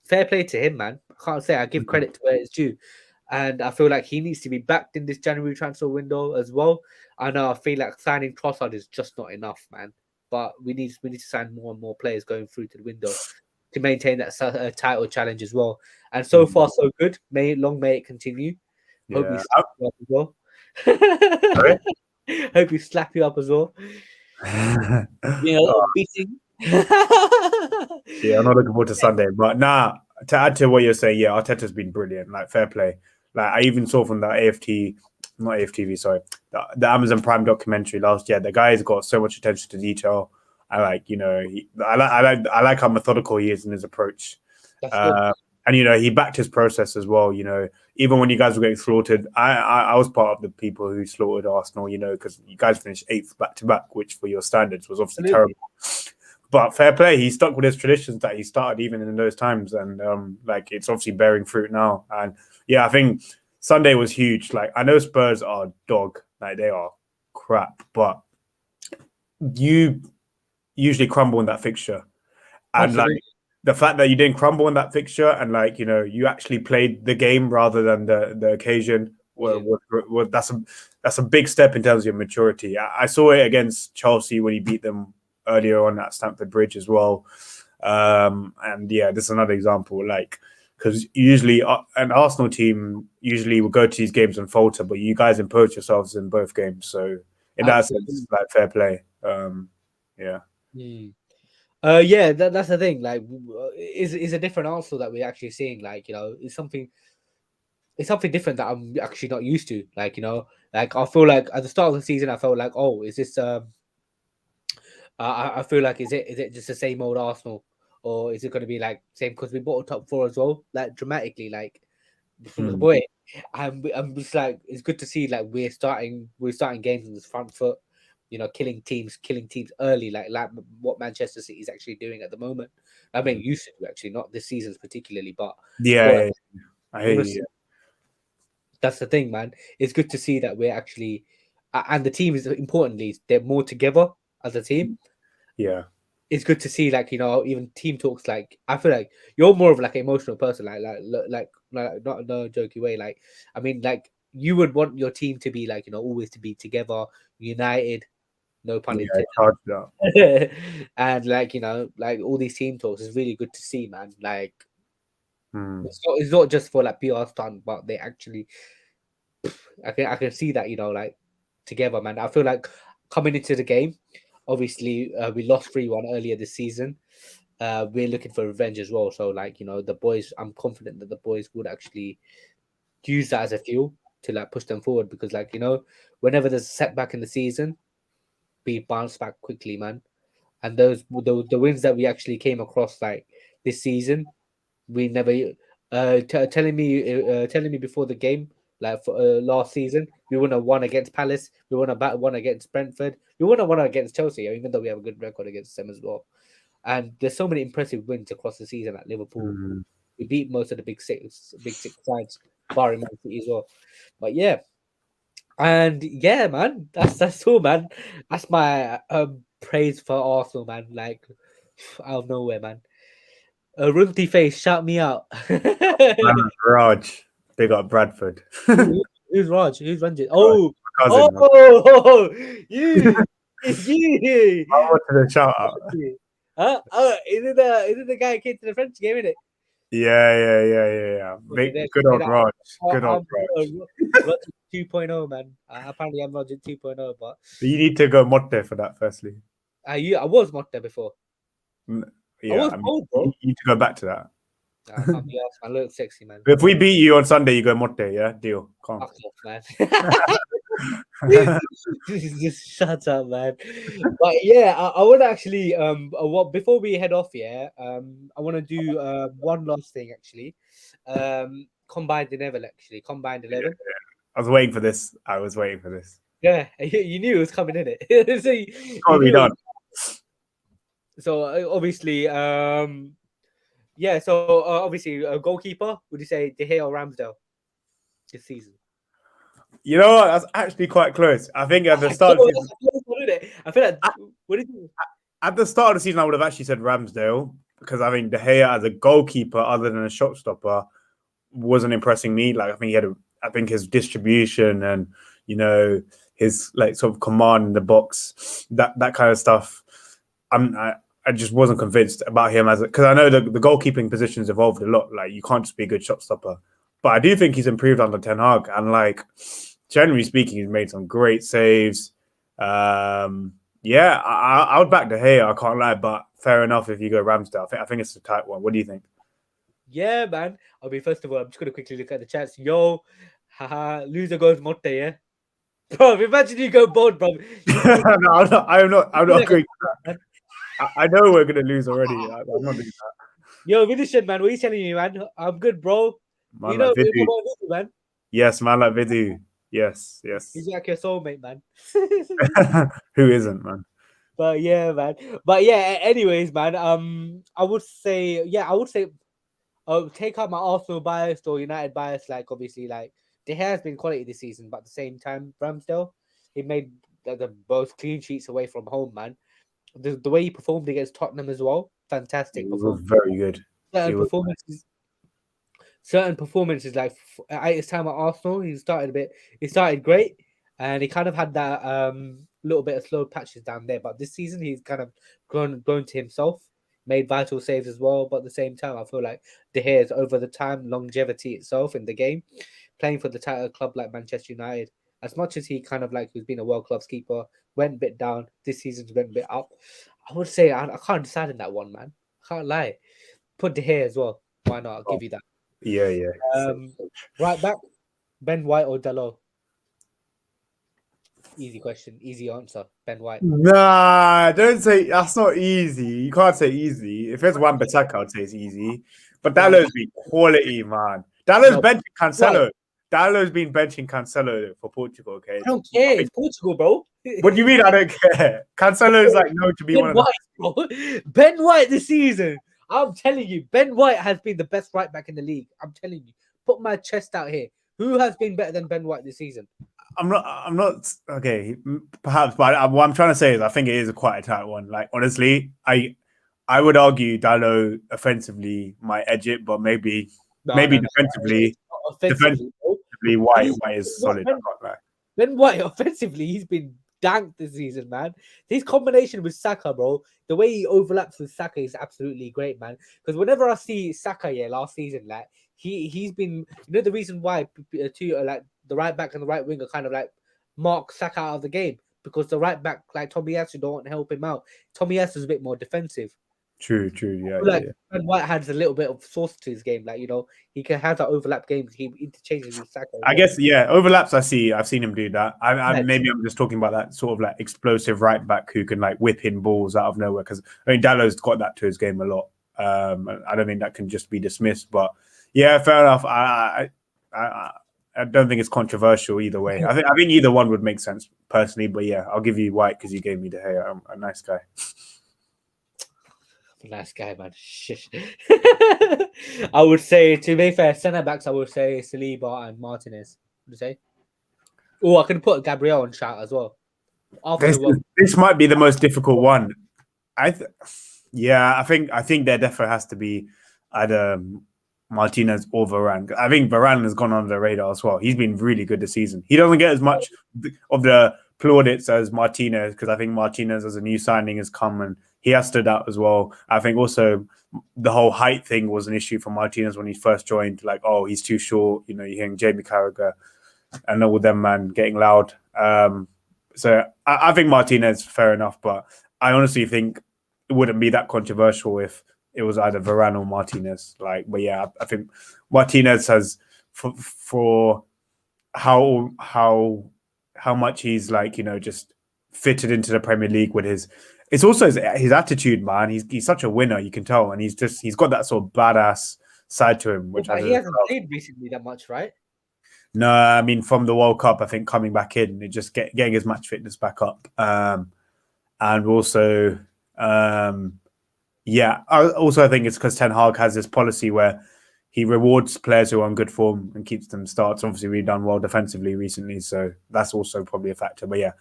fair play to him, man. I can't say I give credit to where it's due. And I feel like he needs to be backed in this January transfer window as well. I know I feel like signing Trossard is just not enough, man. But we need to sign more and more players going through to the window to maintain that title challenge as well. And so far, so good. May it continue. Hope we slap you up as well. Hope we slap you up as well. Beating. Yeah, I'm not looking forward to Sunday. But to add to what you're saying, yeah, Arteta's been brilliant. Like, fair play. Like, I even saw from the not AFTV, sorry, the Amazon Prime documentary last year. The guy's got so much attention to detail. I like, I like how methodical he is in his approach. And he backed his process as well. Even when you guys were getting slaughtered, I was part of the people who slaughtered Arsenal. Because you guys finished 8th back to back, which for your standards was obviously terrible. but fair play, he stuck with his traditions that he started even in those times, and like it's obviously bearing fruit now. And yeah, I think Sunday was huge. Like I know Spurs are dog, like they are crap, but you usually crumble in that fixture, and like Absolutely. the fact that you didn't crumble in that fixture and like you actually played the game rather than the occasion. Yeah. That's a big step in terms of your maturity. I saw it against Chelsea when he beat them earlier on at Stamford Bridge as well. And yeah, this is another example. Like because usually an Arsenal team usually will go to these games and falter, but you guys impose yourselves in both games. So in that sense, Absolutely. like fair play. Yeah. Mm. Yeah, that's the thing. Like, is a different Arsenal that we're actually seeing. Like, it's something different that I'm actually not used to. Like, like I feel like at the start of the season, I felt like, oh, is this? I feel like is it just the same old Arsenal, or is it going to be like same because we bought a top four as well, like dramatically, like Mm. boy, I'm just like it's good to see like we're starting games on this front foot, killing teams early, like what Manchester City is actually doing at the moment. I mean, used to do actually, not this season's particularly, but Yeah, boy, yeah, yeah. I hear you. honestly, that's the thing, man. It's good to see that we're actually, and the team is importantly they're more together as a team. Yeah. It's good to see, like, even team talks. Like, I feel like you're more of like an emotional person, like not in a jokey way. Like, I mean, like you would want your team to be like, always to be together, united, no pun Yeah, intended. charged up. And like, like all these team talks is really good to see, man. Like, Mm. it's not just for like PR stunt, but they actually, I can see that, like together, man. I feel like coming into the game, obviously, we lost 3-1 earlier this season. We're looking for revenge as well. So, like, the boys, I'm confident that the boys would actually use that as a fuel to like push them forward because, like, whenever there's a setback in the season, we bounce back quickly, man. And the wins that we actually came across like this season, we never telling me before the game, like for last season, we won a one against Palace, we won a one against Brentford, we won a one against Chelsea, even though we have a good record against them as well. And there's so many impressive wins across the season at Liverpool. Mm. We beat most of the big six sides, barring Man City as well. But yeah, and yeah, man, that's all, man. That's my praise for Arsenal, man. Like out of nowhere, man. Runthy face, shout me out. Man, Raj, big up Bradford. Who's Raj? Who's Ranjit? Raj, Oh, my cousin, man. oh, you, you. I wanted a shout out. Huh? Oh, is it the guy who came to the French game, isn't it? Yeah. Okay, Big, there, good say old that. Raj. Good old I'm Raj. Roger 2.0, man. Apparently, I'm Roger 2.0, but You need to go Motte for that, firstly. I was mocked there before. Mm, I Yeah, was I mean, bold, you bro. need to go back to that. I can't be asked. I look sexy, man. If we beat you on Sunday, you go Motte, yeah? Deal. Come Fuck off, man. on. Just shut up, man. But yeah, I want to actually what before we head off, yeah, I want to do one last thing actually. Combined 11 actually, combined 11. I was waiting for this. I was waiting for this. Yeah, you knew it was coming in it. So you Can't be knew done. so obviously yeah, so obviously a goalkeeper, would you say De Gea or Ramsdale this season? You know what? That's actually quite close. I think at the I start of the season, feel like what did you at the start of the season, I would have actually said Ramsdale because I think De Gea as a goalkeeper, other than a shot stopper, wasn't impressing me. Like I think his distribution and his like sort of command in the box, that kind of stuff. I just wasn't convinced about him as because I know the goalkeeping position's evolved a lot. Like you can't just be a good shot stopper, but I do think he's improved under Ten Hag and like generally speaking, he's made some great saves. Yeah, I would back De Gea. I can't lie, but fair enough if you go Ramsdale. I think it's a tight one. What do you think? Yeah, man. I mean, first of all, I'm just gonna quickly look at the chats. Yo, haha, loser goes Motte, yeah. Bro, imagine you go bold, bro. No, I'm not Like a- agreeing. I know we're gonna lose already. I'm not doing that. Yo, Vinicius, man, what are you telling me, man? I'm good, bro. Man like You're Vidu. my Vidu, man. Yes, man like Vidu. Yes. He's like your soulmate, man. Who isn't, man? But yeah, man. But yeah, anyways, man. I would say, take out my Arsenal bias or United bias. Like obviously, like De Gea has been quality this season, but at the same time, Ramsdale, he made the both clean sheets away from home, man. The way he performed against Tottenham as well, fantastic It was performance. very good. Certain It was. performances, certain performances like at his time at Arsenal, he started great, and he kind of had that little bit of slow patches down there. But this season, he's kind of grown to himself, made vital saves as well. But at the same time, I feel like De Gea is over the time longevity itself in the game, playing for the title club like Manchester United. As much as he kind of like who's been a world class keeper, went a bit down this season's went a bit up. I would say I can't decide in that one, man. I can't lie. Put De Gea as well. Why not? I'll Oh, give you that. yeah, yeah. Um, right back, Ben White or Dalot? Easy question, easy answer. Ben White. Nah, don't say that's not easy. You can't say easy. If it's one Bissaka, I'd say it's easy. But Why not? Dallow's been quality, man. Dallow's No, benching White. Cancelo. Dallow's been benching Cancelo for Portugal, okay? I don't care. It's Portugal, bro. What do you mean I don't care? Cancelo is like known to be Ben one of the White, bro. Ben White this season. I'm telling you, Ben White has been the best right back in the league. I'm telling you. Put my chest out here. Who has been better than Ben White this season? I'm not okay, perhaps, but what I'm trying to say is I think it is a quite a tight one. Like honestly, I would argue Dallo offensively might edge it, but maybe No, maybe no, no. defensively, It's not offensively, bro. defensively He's White is solid. I Ben can't lie. Ben White offensively, he's been danked this season, man. His combination with Saka, bro, the way he overlaps with Saka is absolutely great, man. Because whenever I see Saka, yeah, last season, like he's been, the reason why two like the right back and the right winger kind of like mark Saka out of the game because the right back like Tomiyasu don't help him out. Tomiyasu is a bit more defensive. True, true. Yeah, Feel yeah, like yeah. Ben White has a little bit of sauce to his game, like he can have that overlap games. He interchanges with Saka as I well. guess yeah, overlaps. I've seen him do that. Yeah, Maybe I'm just talking about that sort of like explosive right back who can like whip in balls out of nowhere. Because I mean, Dallow's got that to his game a lot. I don't think that can just be dismissed. But yeah, fair enough. I, I don't think it's controversial either way. I think either one would make sense personally. But yeah, I'll give you White because you gave me De Gea. I'm a nice guy. nice guy, man. Shish. I would say, to be fair, centre backs, I would say Saliba and Martinez. Would you say? Oh, I can put Gabriel on shout as well. After This the World this might be the most difficult one. Yeah, I think there definitely has to be either Martinez or Varane. I think Varane has gone under the radar as well. He's been really good this season. He doesn't get as much of the plaudits as Martinez because I think Martinez as a new signing has come and he has stood out as well. I think also the whole height thing was an issue for Martinez when he first joined. Like, oh, he's too short. You're hearing Jamie Carragher and all them man getting loud. So I think Martinez fair enough, but I honestly think it wouldn't be that controversial if it was either Varane or Martinez. But yeah, I think Martinez has for how much he's just fitted into the Premier League with his. It's also his attitude, man. He's such a winner, you can tell, and he's got that sort of badass side to him, which I But he just hasn't love. played recently that much, right? No, I mean from the World Cup, I think coming back in, and just getting his match fitness back up, and also, yeah, I think it's because Ten Hag has this policy where he rewards players who are on good form and keeps them starts. Obviously, we've done well defensively recently, so that's also probably a factor. But yeah,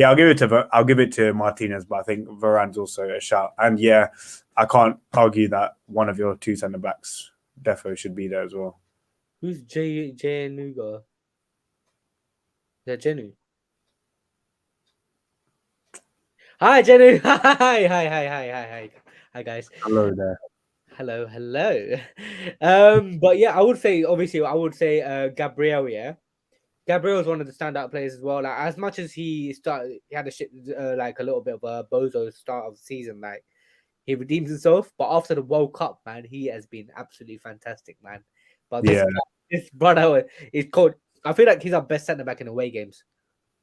I'll give it to Martinez, but I think Varane's also a shout. And yeah, I can't argue that one of your two centre backs defo should be there as well. Who's Nuga? Is that Jenu? Hi, Jenu. Hi, guys. Hello there. Hello. But yeah, I would say Gabriel. Yeah, Gabriel is one of the standout players as well. Like as much as he had a shit like a little bit of a bozo start of the season. Like he redeems himself, but after the World Cup, man, he has been absolutely fantastic, man. But Yeah, this brother is called. I feel like he's our best centre back in away games,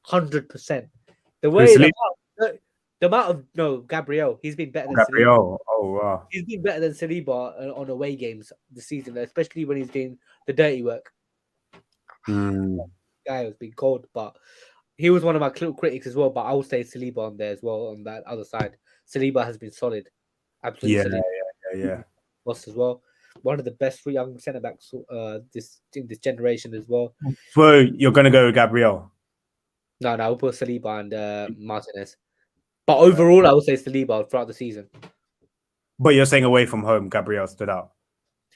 100%. The way Saliba, the amount of no Gabriel, he's been better than Saliba. Gabriel. Oh wow. He's been better than Saliba on away games this season, especially when he's doing the dirty work. Hmm. Guy has been cold, but he was one of my critics as well, but I will say Saliba on there as well on that other side. Saliba has been solid, absolutely Yeah, solid. yeah. Boss as well, one of the best young centre backs in this generation as well. So you're gonna go with Gabriel. No, we'll put Saliba and Martinez. But overall, I would say Saliba throughout the season. But you're saying away from home, Gabriel stood out.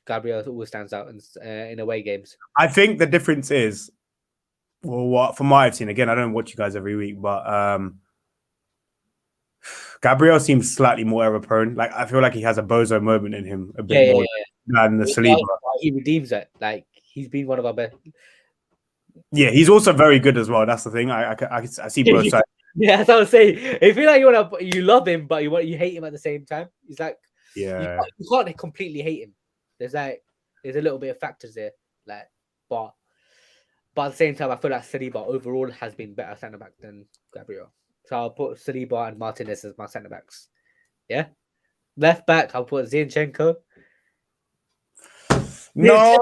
Gabriel always stands out in away games. I think the difference is, well, what from what I've seen, again, I don't watch you guys every week, but Gabriel seems slightly more error prone. Like I feel like he has a bozo moment in him a bit more than the Saliba. He redeems it. Like he's been one of our best. Yeah, he's also very good as well. That's the thing. I see both sides. Yeah, that's what I was saying. I feel like you love him, but you hate him at the same time. He's like, yeah, you can't completely hate him. There's a little bit of factors there, like, but at the same time, I feel like Saliba overall has been better centre back than Gabriel. So I'll put Saliba and Martinez as my centre backs. Yeah, left back I'll put Zinchenko. No.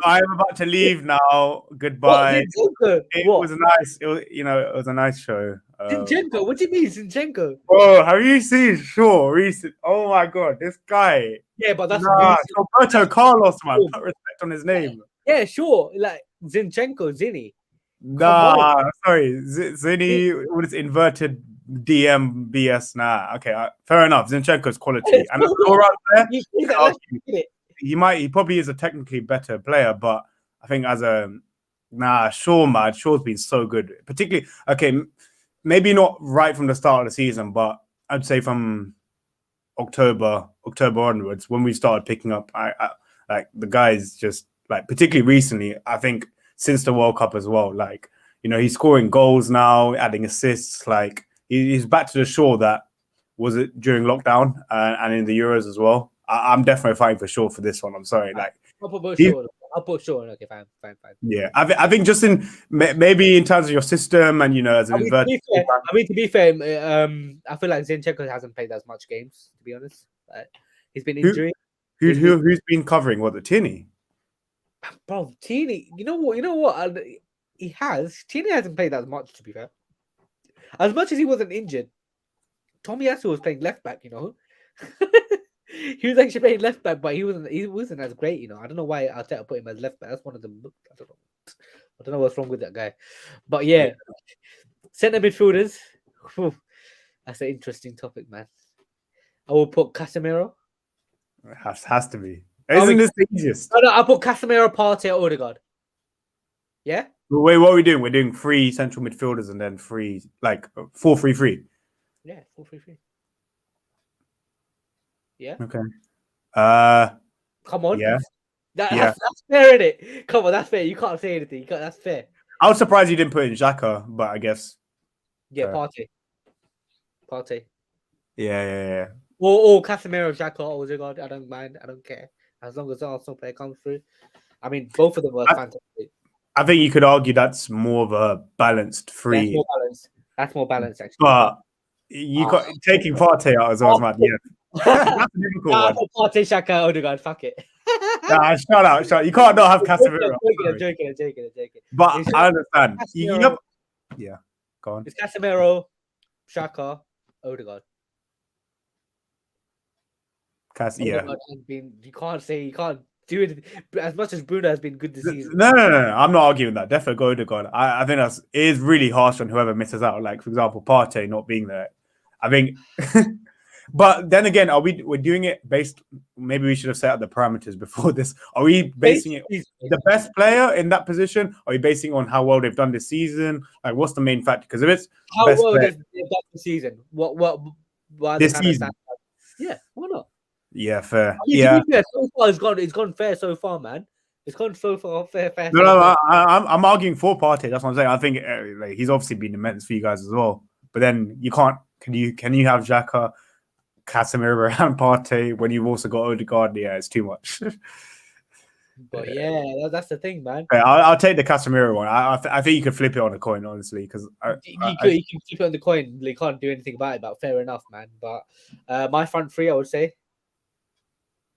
I'm about to leave now. Goodbye. It was nice. It was a nice show. Zinchenko? What do you mean, Zinchenko? Oh, have you seen Shaw recent? Oh my god, this guy. Yeah, but that's Roberto Carlos, man. Put respect on his name. Yeah, sure. Like Zinchenko, Zinny. Nah, sorry, Zinny with his inverted DM BS. Nah, okay, fair enough. Zinchenko's quality, and Laura there. He probably is a technically better player, but I think as a Shaw, man, Shaw's been so good. Particularly, okay, maybe not right from the start of the season, but I'd say from October onwards, when we started picking up, I like the guys just like particularly recently. I think since the World Cup as well, like he's scoring goals now, adding assists. Like he's back to the Shaw that was it during lockdown and in the Euros as well. I'm definitely fighting for Shaw for this one. I'm sorry, like I'll put Shaw. Okay, fine. Yeah, I think just in maybe in terms of your system and as an inverted. To be fair, I feel like Zinchenko hasn't played as much games. To be honest, he's been injured. Who's been covering? What, the Tierney? Bro, Tierney. You know what? He has. Tierney hasn't played as much. To be fair, as much as he wasn't injured, Tomiyasu was playing left back. He was actually playing left back, but he wasn't as great. I don't know why Arteta put him as left back. That's one of the. I don't know what's wrong with that guy, but yeah. Centre midfielders. Whew, that's an interesting topic, man. I will put Casemiro. It has to be. Isn't this the easiest? No, I'll put Casemiro, Partey, Odegaard. Yeah. Wait, what are we doing? We're doing 3 central midfielders and then 3, like 4-3-3. Yeah, 4-3-3. Yeah. Okay. Come on. Yeah. That's fair, isn't it? Come on, that's fair. You can't say anything. That's fair. I was surprised you didn't put in Xhaka, but I guess. Yeah, Partey. Yeah. Or Casemiro, Xhaka, Odegaard. I don't mind. I don't care. As long as the Arsenal player comes through. I mean, both of them were fantastic. I think you could argue that's more of a balanced 3. That's more balanced, actually. But you got taking Partey out as well as mad. Yeah. That's a difficult one. Partey, Xhaka, Odegaard. Fuck it. Shut out. You can't not have Casemiro. I'm joking. But I understand. Yeah, go on. It's Casemiro, Xhaka, Odegaard. You can't do it as much as Bruno has been good this season. No. I'm not arguing that. Definitely go Odegaard. I think it is really harsh on whoever misses out. Like, for example, Partey not being there. I think. But then again, we're doing it based? Maybe we should have set up the parameters before this. Are we basing it the best player in that position? Are we basing it on how well they've done this season? Like, what's the main factor? Because if it's how well they've done this season, why this season? Yeah, why not? Yeah, fair. To be fair, so far it's gone fair so far, man. It's gone so far fair. No, I'm arguing for Partey. That's what I'm saying. I think he's obviously been immense for you guys as well. But then you can't. Can you have Xhaka, Casemiro and Partey when you've also got Odegaard? Yeah, it's too much. But yeah, that's the thing, man. Okay, I'll take the Casemiro one. I think you could flip it on a coin, honestly, because you can flip it on the coin. You can't do anything about it. But fair enough, man. But my front 3, I would say,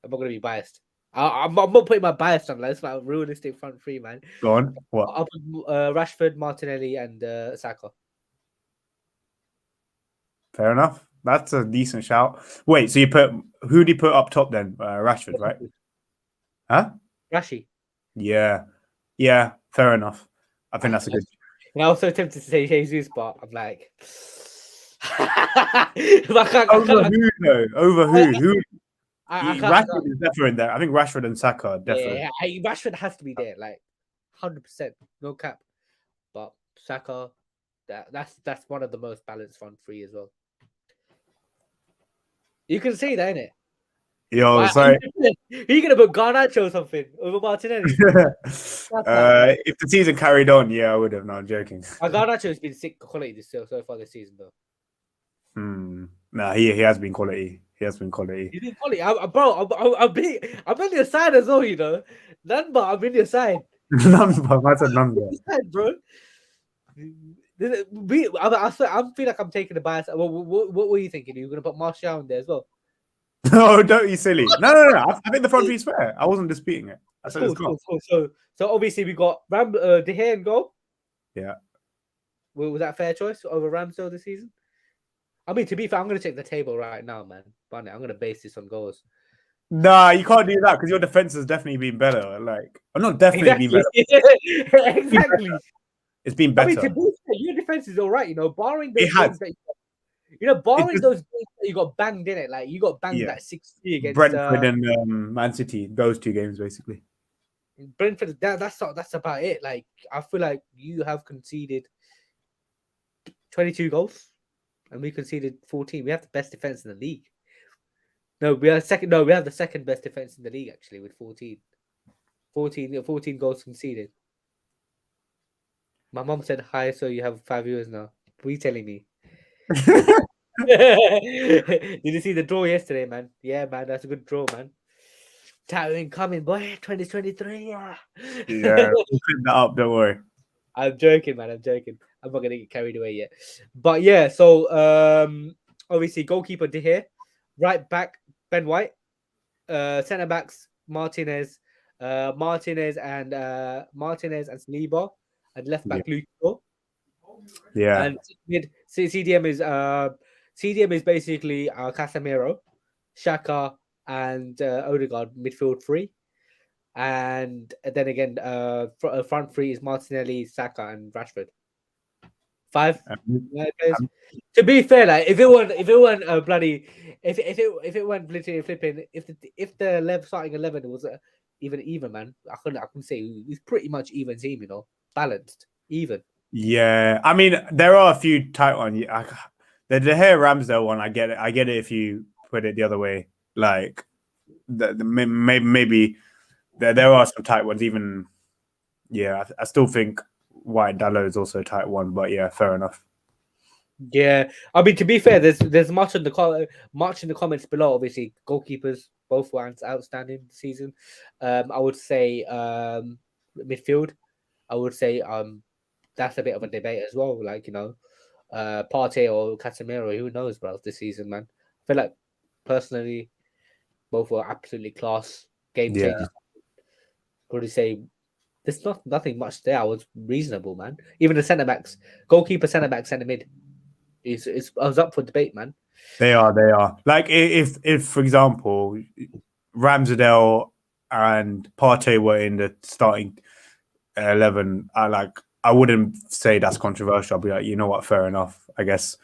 I'm not going to be biased. I'm not putting my bias on. Like, it's my realistic front three, man. Go on. What? I'll put Rashford, Martinelli, and Saka. Fair enough. That's a decent shout. Wait, so you put who do you put up top then? Rashford, right? Huh? Rashi. Yeah. Yeah. Fair enough. I think that's a good. And I was so tempted to say Jesus, but I'm like, I Over can't, who though? Over who? Who? I can't. Rashford is definitely in there. I think Rashford and Saka are definitely. Yeah, Rashford has to be there, like 100%, no cap. But Saka, that's one of the most balanced front three as well. You can see that, innit? Yo, Why sorry. are you gonna put Garnacho or something over Martinelli? If the season carried on, yeah, I would have. No, I'm joking. Garnacho has been sick quality so far this season, though. Nah, he has been quality. He has been quality. He's been quality, bro. I'm on your side as well, you know. None, but I'm in your side. Number, that's a number. Side, bro. I swear, I feel like I'm taking the bias. What were you thinking? You were gonna put Martial in there as well? No, don't you silly. No. I think the front three's fair. I wasn't disputing it. I That's said cool, it's not. cool. So obviously we got De Gea in goal. Yeah. Was that a fair choice over Ramsdale this season? I mean, to be fair, I'm gonna check the table right now, man. Barnett, I'm gonna base this on goals. Nah, you can't do that because your defense has definitely been better. Like, I'm not definitely been Exactly. better. Exactly. It's been I mean, to better. be fair, your defense is all right, you know, barring It those has. games that barring Just, those games that you got banged in it, like you got banged yeah. that 6-3 against Brentford and Man City, those two games basically. Brentford. That's about it. Like I feel like you have conceded 22 goals, and we conceded 14. We have the best defense in the league. No, we are second. No, we have the second best defense in the league actually with 14. 14 goals conceded. My mom said hi, so you have 5 viewers now. What are you telling me? Did you see the draw yesterday, man? Yeah, man, that's a good draw, man. Title coming, boy. 2023. Yeah. Yeah, we'll clean that up. Don't worry. I'm joking, man. I'm joking. I'm not gonna get carried away yet. But yeah, so obviously goalkeeper De Gea, right back Ben White, centre backs Martinez and Saliba, and left Yeah. back Luke Shaw. Yeah. And CDM is basically Casemiro, Shaka, and Odegaard midfield three. And then again, front three is Martinelli, Saka, and Rashford. Five. Um, Players. um, To be fair, like if it weren't bloody, if it weren't literally flipping, if the left starting 11 was even man, I couldn't say it's pretty much even team, you know, balanced, even. yeah. I mean, there are a few tight ones. The De Gea Ramsdale one, I get it. I get it if you put it the other way. Like, maybe there are some tight ones. Even, yeah, I still think White Dallo is also a tight one. But yeah, fair enough. Yeah, I mean to be fair, there's much in the comments below. Obviously, goalkeepers both were outstanding this season. I would say midfield. I would say that's a bit of a debate as well. Like Partey or Casemiro. Who knows, bro? This season, man. I feel like personally, both were absolutely class game Yeah. changers. Probably say there's nothing much there. I was reasonable, man. Even the centre backs, goalkeeper, centre back, centre mid. I was up for debate, man. They are. They are. Like, if for example, Ramsdale and Partey were in the starting 11, I wouldn't say that's controversial. I'll be like, you know what, fair enough. I guess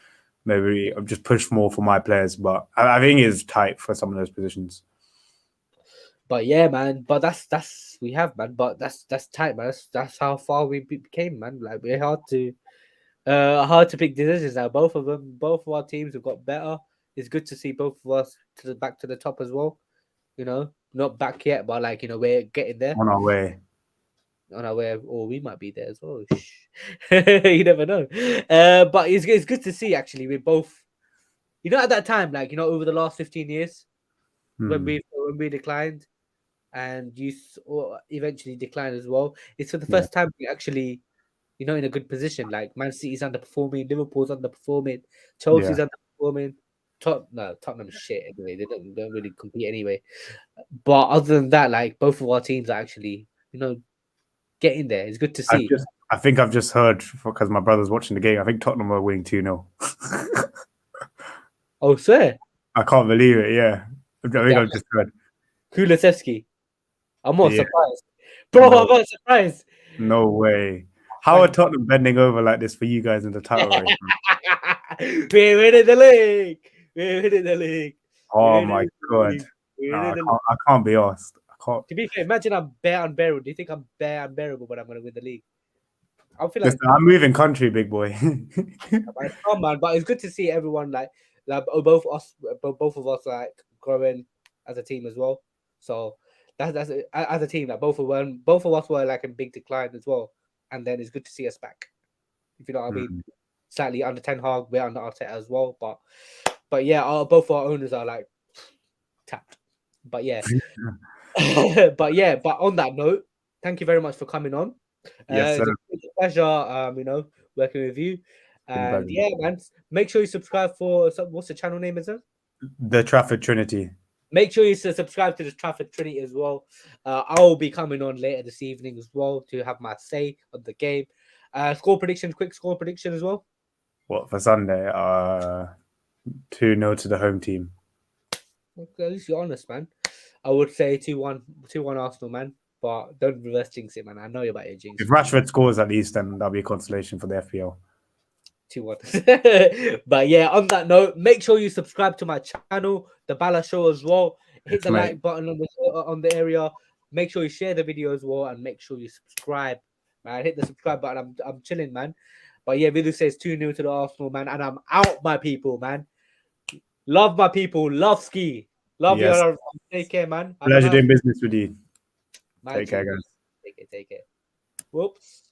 maybe I've just pushed more for my players, but I think it's tight for some of those positions. But yeah, man. But that's we have, man. But that's tight, man. That's how far we became, man. Like we're hard to pick decisions now. Both of our teams have got better. It's good to see both of us back to the top as well. You know, not back yet, but like we're getting there On our way. on our way, or we might be there as well. You never know. But it's good to see actually. We're both, at that time, like over the last 15 years when we declined and or eventually declined as well. It's for the Yeah. first time we actually in a good position. Like Man City's underperforming, Liverpool's underperforming, Yeah. Chelsea's underperforming. Tottenham shit anyway. They don't really compete anyway. But other than that, like both of our teams are actually, getting there. It's good to see. I think I've just heard because my brother's watching the game. I think Tottenham are winning 2-0. Oh, swear. I can't believe it. Yeah, I think Yeah, I've just heard. Kulusevski. I'm not Yeah, surprised. Bro, I'm no, not surprised. no way. How are Man. Tottenham bending over like this for you guys in the title race? We're winning the league. We're winning the league. We're Oh winning my the god! league. We're No, winning I the league. can't. I can't be asked. I can't. To be fair, imagine I'm bare unbearable. Do you think I'm bare unbearable, but I'm gonna win the league? I feel like Listen, I'm moving country, big boy. it's fun, man. But it's good to see everyone like both of us like growing as a team as well. So that's as a team, like both of us were like in big decline as well, and then it's good to see us back. If you know what I mean. Mm. Slightly under Ten Hag, we're under Arteta as well, but yeah, both our owners are like tapped. But yeah, but on that note, thank you very much for coming on. Yes, sir. It's a pleasure, working with you. Been And pleasant. yeah, man, make sure you subscribe what's the channel name, is it? The Trafford Trinity. Make sure you subscribe to the Traffic Trinity as well. I will be coming on later this evening as well to have my say on the game. Quick score prediction as well. What for Sunday? 2-0 to the home team. Okay, at least you're honest, man. I would say 2-1, 2-1 Arsenal, man. But don't reverse jinx it, man. I know you're about your jinx. If Rashford scores at least, then that'll be a consolation for the FPL. 2-1. But yeah, on that note, make sure you subscribe to my channel, The Bala Show as well. Hit the Mate. like button on the area. Make sure you share the video as well, and make sure you subscribe, man. Hit the subscribe button. I'm chilling, man. But yeah, Vidu says 2-0 to the Arsenal, man. And I'm out, my people, man. Love my people. Love ski. Love Yes. you. Take care, man. Pleasure doing business with you. Man, Take care, guys. Take it. Whoops.